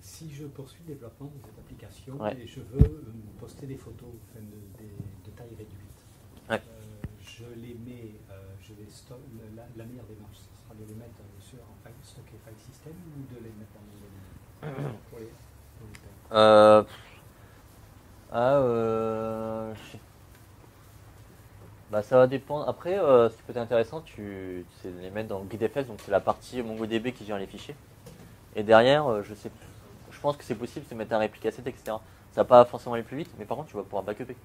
Si je poursuis le développement de cette application et je veux poster des photos de taille réduite, je les mets, je vais la meilleure démarche, ce sera de les mettre sur un stocké file system ou de les mettre dans ça va dépendre. Après, ce qui peut être intéressant, c'est de les mettre dans GridFS, donc c'est la partie MongoDB qui gère les fichiers. Et derrière, je pense que c'est possible de mettre un réplica set, etc. Ça va pas forcément aller plus vite, mais par contre, tu vas pouvoir backuper.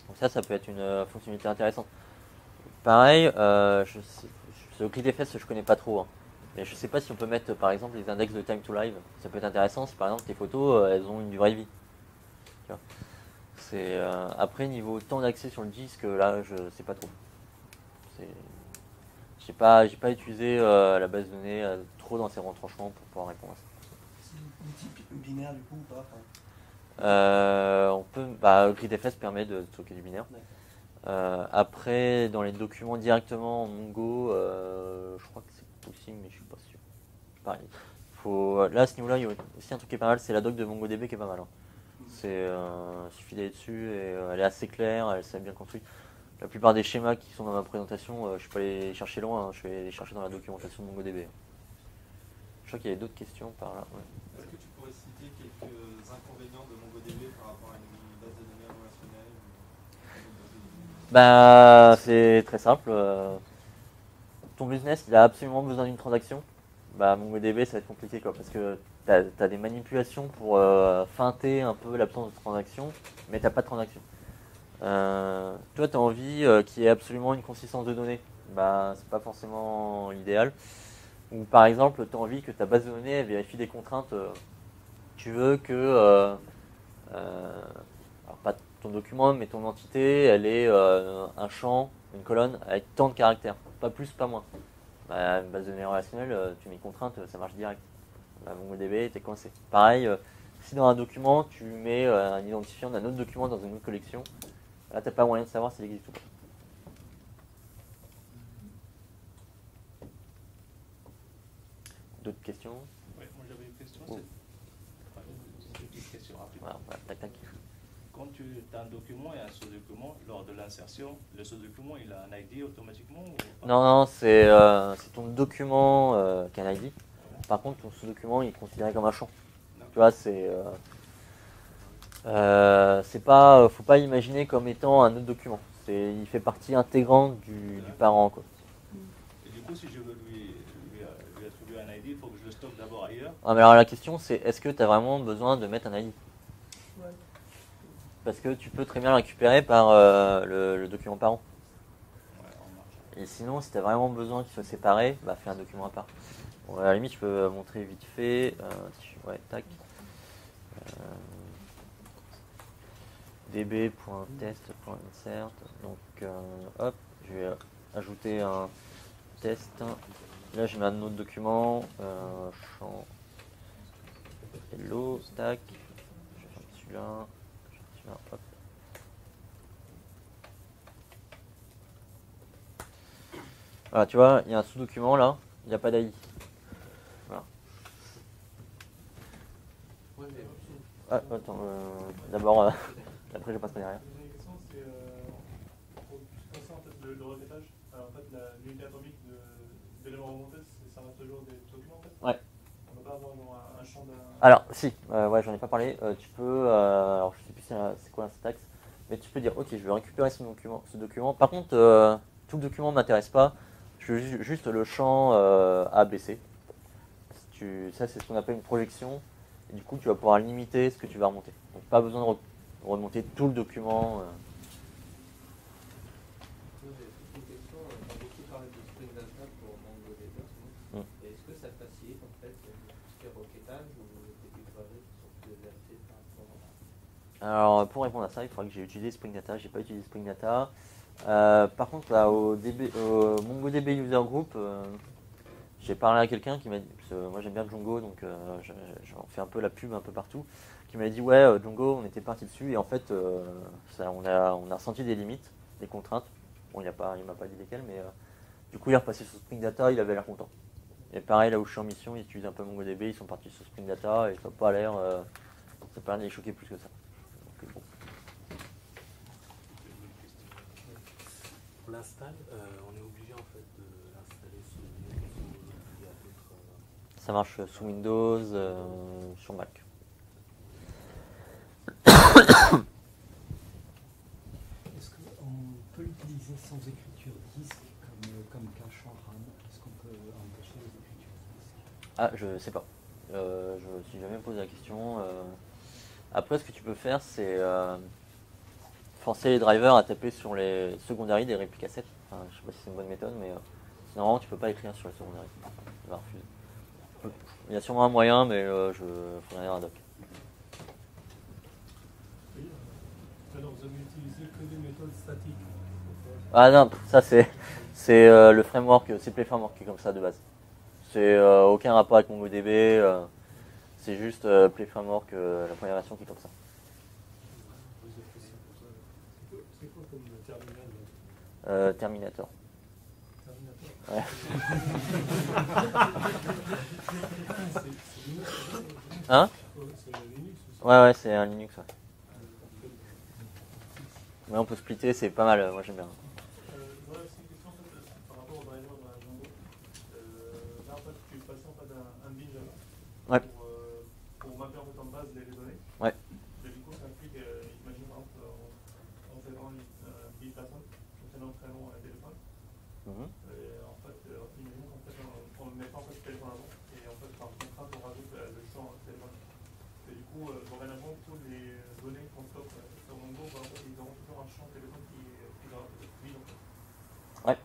Donc ça peut être une fonctionnalité intéressante. Pareil, ce GridFS, je connais pas trop. Hein. Mais je sais pas si on peut mettre, par exemple, les index de time to live. Ça peut être intéressant si, par exemple, tes photos, elles ont une durée de vie. Tu vois. Après, niveau temps d'accès sur le disque, là, je sais pas trop. J'ai pas utilisé la base de données trop dans ses retranchements pour pouvoir répondre à ça. C'est une type binaire du coup ou pas on peut, GridFS permet de stocker du binaire. Après, dans les documents directement en Mongo, je crois que c'est possible, mais je suis pas sûr. Pareil. Là, à ce niveau-là, il y a aussi un truc qui est pas mal, c'est la doc de MongoDB qui est pas mal. Hein. Il suffit d'aller dessus et elle est assez claire, elle s'est bien construite. La plupart des schémas qui sont dans ma présentation, je peux aller les chercher loin, hein, je vais les chercher dans la documentation de MongoDB. Je crois qu'il y avait d'autres questions par là. Ouais. Est-ce que tu pourrais citer quelques inconvénients de MongoDB par rapport à une base de données relationnelle? C'est très simple. Ton business, il a absolument besoin d'une transaction. MongoDB, ça va être compliqué parce que tu as des manipulations pour feinter un peu l'absence de transaction, mais tu n'as pas de transaction. Toi, tu as envie qu'il y ait absolument une consistance de données. C'est pas forcément l'idéal. Ou par exemple, tu as envie que ta base de données elle vérifie des contraintes. Tu veux que, alors pas ton document, mais ton entité, elle ait un champ, une colonne avec tant de caractères. Pas plus, pas moins. Une base de données relationnelle, tu mets une contrainte, ça marche direct. MongoDB, t'es coincé. Pareil, si dans un document, tu mets un identifiant d'un autre document dans une autre collection, là, tu n'as pas moyen de savoir s'il existe ou pas. D'autres questions? Oui, moi j'avais une question. C'est une petite question rapide. Voilà, tac, tac. Quand tu as un document et un sous-document, lors de l'insertion, ce document, il a un ID automatiquement ou pas? Non, non, c'est ton document qui a un ID. Par contre, ton sous-document, il est considéré comme un champ. Tu vois, c'est pas, faut pas imaginer comme étant un autre document. Il fait partie intégrante du parent, quoi. Et du coup, si je veux lui attribuer un ID, il faut que je le stocke d'abord ailleurs. Ah, mais alors la question, c'est est-ce que tu as vraiment besoin de mettre un ID? Ouais. Parce que tu peux très bien le récupérer par le document parent. Ouais, en marche. Et sinon, si tu as vraiment besoin qu'il soit séparé, bah fais un document à part. Bon, à la limite, je peux montrer vite fait. Ouais, tac. db.test.insert. Donc, hop, je vais ajouter un test. Là, je mets un autre document. Champ hello, tac. Je vais faire celui-là. Hop. Voilà, tu vois, il y a un sous-document là, il n'y a pas d'AI. Voilà. Ah, attends, d'abord, après je passe pas derrière. La deuxième question, c'est pour passer en fait le requêtage. Alors, en fait, l'unité atomique d'éléments remontés, ça reste toujours des documents en fait. Ouais. On ne peut pas avoir un champ d'un. Alors, si, ouais, j'en ai pas parlé. Tu peux, alors je sais plus c'est quoi la syntaxe, mais tu peux dire, ok, je vais récupérer ce document. Par contre, tout le document ne m'intéresse pas. Je veux juste le champ ABC. Ça, c'est ce qu'on appelle une projection. Et du coup, tu vas pouvoir limiter ce que tu vas remonter. Donc, pas besoin de remonter tout le document. J'ai une question, on a beaucoup parlé de Spring Data pour MongoDB. Est-ce que ça facilite en fait tout ce qui est requêtage ou des librairies qui sont plus adaptées par rapport à... Alors, pour répondre à ça, il faudra que j'ai utilisé Spring Data. J'ai pas utilisé Spring Data. Par contre, là, au MongoDB User Group, j'ai parlé à quelqu'un qui m'a dit, parce que moi j'aime bien Django, donc j'en fais un peu la pub un peu partout, qui m'a dit ouais, Django, on était parti dessus, et en fait, on a ressenti des limites, des contraintes. Bon, il m'a pas dit lesquelles, mais du coup, il est repassé sur Spring Data, il avait l'air content. Et pareil, là où je suis en mission, ils utilisent un peu MongoDB, ils sont partis sur Spring Data, et ça n'a pas l'air de les choquer plus que ça. Donc, bon. Pour l'install, on est obligé en fait de l'installer sous Linux ou il y a d'autres. Ça marche sous Windows, sur Mac. Est-ce qu'on peut l'utiliser sans écriture disque comme cache en RAM? Est-ce qu'on peut empêcher les écritures disque? Ah, je sais pas. Je me suis jamais posé la question. Après, ce que tu peux faire, c'est forcer les drivers à taper sur les secondaries des répliques assets. Enfin, je sais pas si c'est une bonne méthode, mais normalement, tu peux pas écrire sur les secondaries. Il va refuser. Il y a sûrement un moyen, mais je ferai un doc. Oui, alors vous avez utilisé que des méthodes statiques. Ah non, ça c'est le framework, c'est Play Framework qui est comme ça de base. C'est aucun rapport avec MongoDB, c'est juste Play Framework, la première version qui est comme ça. C'est quoi comme terminal Terminator. Terminator. Ouais. C'est Linux. Hein? C'est Linux aussi. Ouais, c'est un Linux. Ouais. Mais on peut splitter, c'est pas mal, moi j'aime bien. Voilà, c'est une question en fait, par rapport au driver dans la Django. Là en fait, tu es passé en fait un bin Java Ouais. pour mapper en fait en base les données. Ouais. Et du coup, ça implique, imagine par exemple, en faisant une bin personne, on fait notre prénom à un téléphone. Et en fait, imagine qu'en fait, on ne met pas en fait le téléphone avant. Et en fait, par contrainte, on rajoute le champ téléphone. Et du coup, dorénavant, tous les données qu'on stocke sur Mongo, en fait, ils auront toujours un champ téléphone qui sera peut-être vide en fait. Ouais.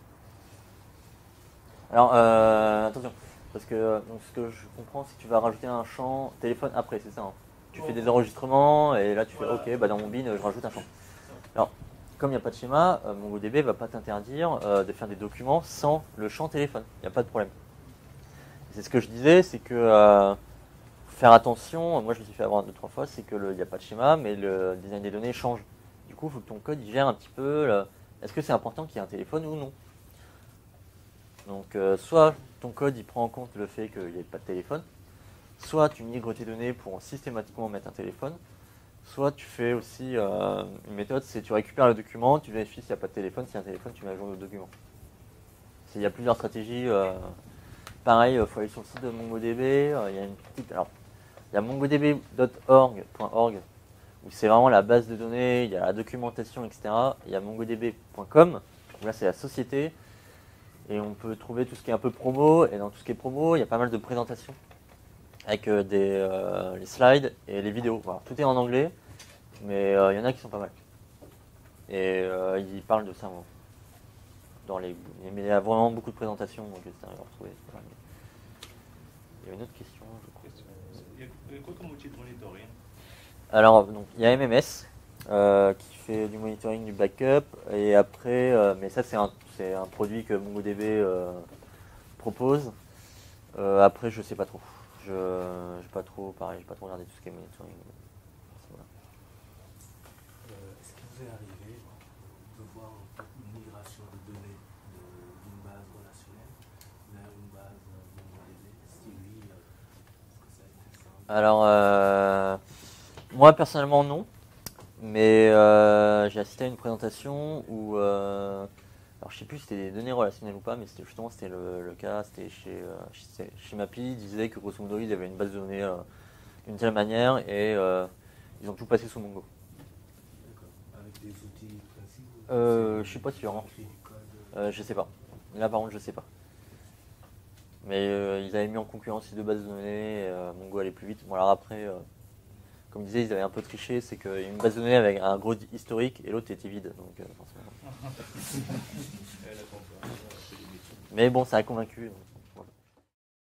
Alors, attention, parce que donc, ce que je comprends, c'est que tu vas rajouter un champ téléphone après, c'est ça, hein. Tu fais des enregistrements et là tu fais ok, bah dans mon bin, je rajoute un champ. Alors, comme il n'y a pas de schéma, MongoDB va pas t'interdire de faire des documents sans le champ téléphone. Il n'y a pas de problème. C'est ce que je disais, c'est que faire attention, moi je me suis fait avoir 2-3 fois, c'est qu'il n'y a pas de schéma, mais le design des données change. Du coup, il faut que ton code il gère un petit peu, est-ce que c'est important qu'il y ait un téléphone ou non? Donc, soit ton code il prend en compte le fait qu'il n'y ait pas de téléphone, soit tu migres tes données pour systématiquement mettre un téléphone, Soit tu fais aussi une méthode, c'est tu récupères le document, tu vérifies s'il n'y a pas de téléphone, s'il y a un téléphone, tu mets à jour le document. Il y a plusieurs stratégies. Pareil, il faut aller sur le site de MongoDB. Il y a une petite, alors, il y a mongodb.org, où c'est vraiment la base de données, il y a la documentation, etc. Il y a mongodb.com, où là c'est la société. Et on peut trouver tout ce qui est un peu promo. Et dans tout ce qui est promo, il y a pas mal de présentations avec les slides et les vidéos. Voilà, tout est en anglais, mais il y en a qui sont pas mal. Et ils parlent de ça. Bon. Mais il y a vraiment beaucoup de présentations, donc c'est à retrouver. Il y a une autre question, je crois. Il y a quoi comme outil de monitoring? Alors, donc, il y a MMS qui fait du monitoring du backup, et après, mais ça c'est un produit que MongoDB propose. Après, je sais pas trop. J'ai pas trop regardé tout ce qui est monitoring. Voilà. Est-ce qu'il vous est arrivé de voir une migration de données d'une base relationnelle vers une base MongoDB? Si oui, est-ce que ça a été simple? Alors, moi personnellement non, mais j'ai assisté à une présentation où, alors je sais plus si c'était des données relationnelles ou pas, mais c'était le cas, c'était chez Mapi, ils disaient que grosso modo ils avaient une base de données d'une telle manière et ils ont tout passé sous Mongo. D'accord. Avec des outils précis? Je suis pas sûr. Je sais pas. Là par contre je sais pas. Mais ils avaient mis en concurrence ces deux bases de données, Mongo allait plus vite. Bon alors après, comme je disais, ils avaient un peu triché, c'est qu'il y a une base de données avec un gros historique et l'autre était vide. Donc forcément. Mais bon, ça a convaincu. Donc.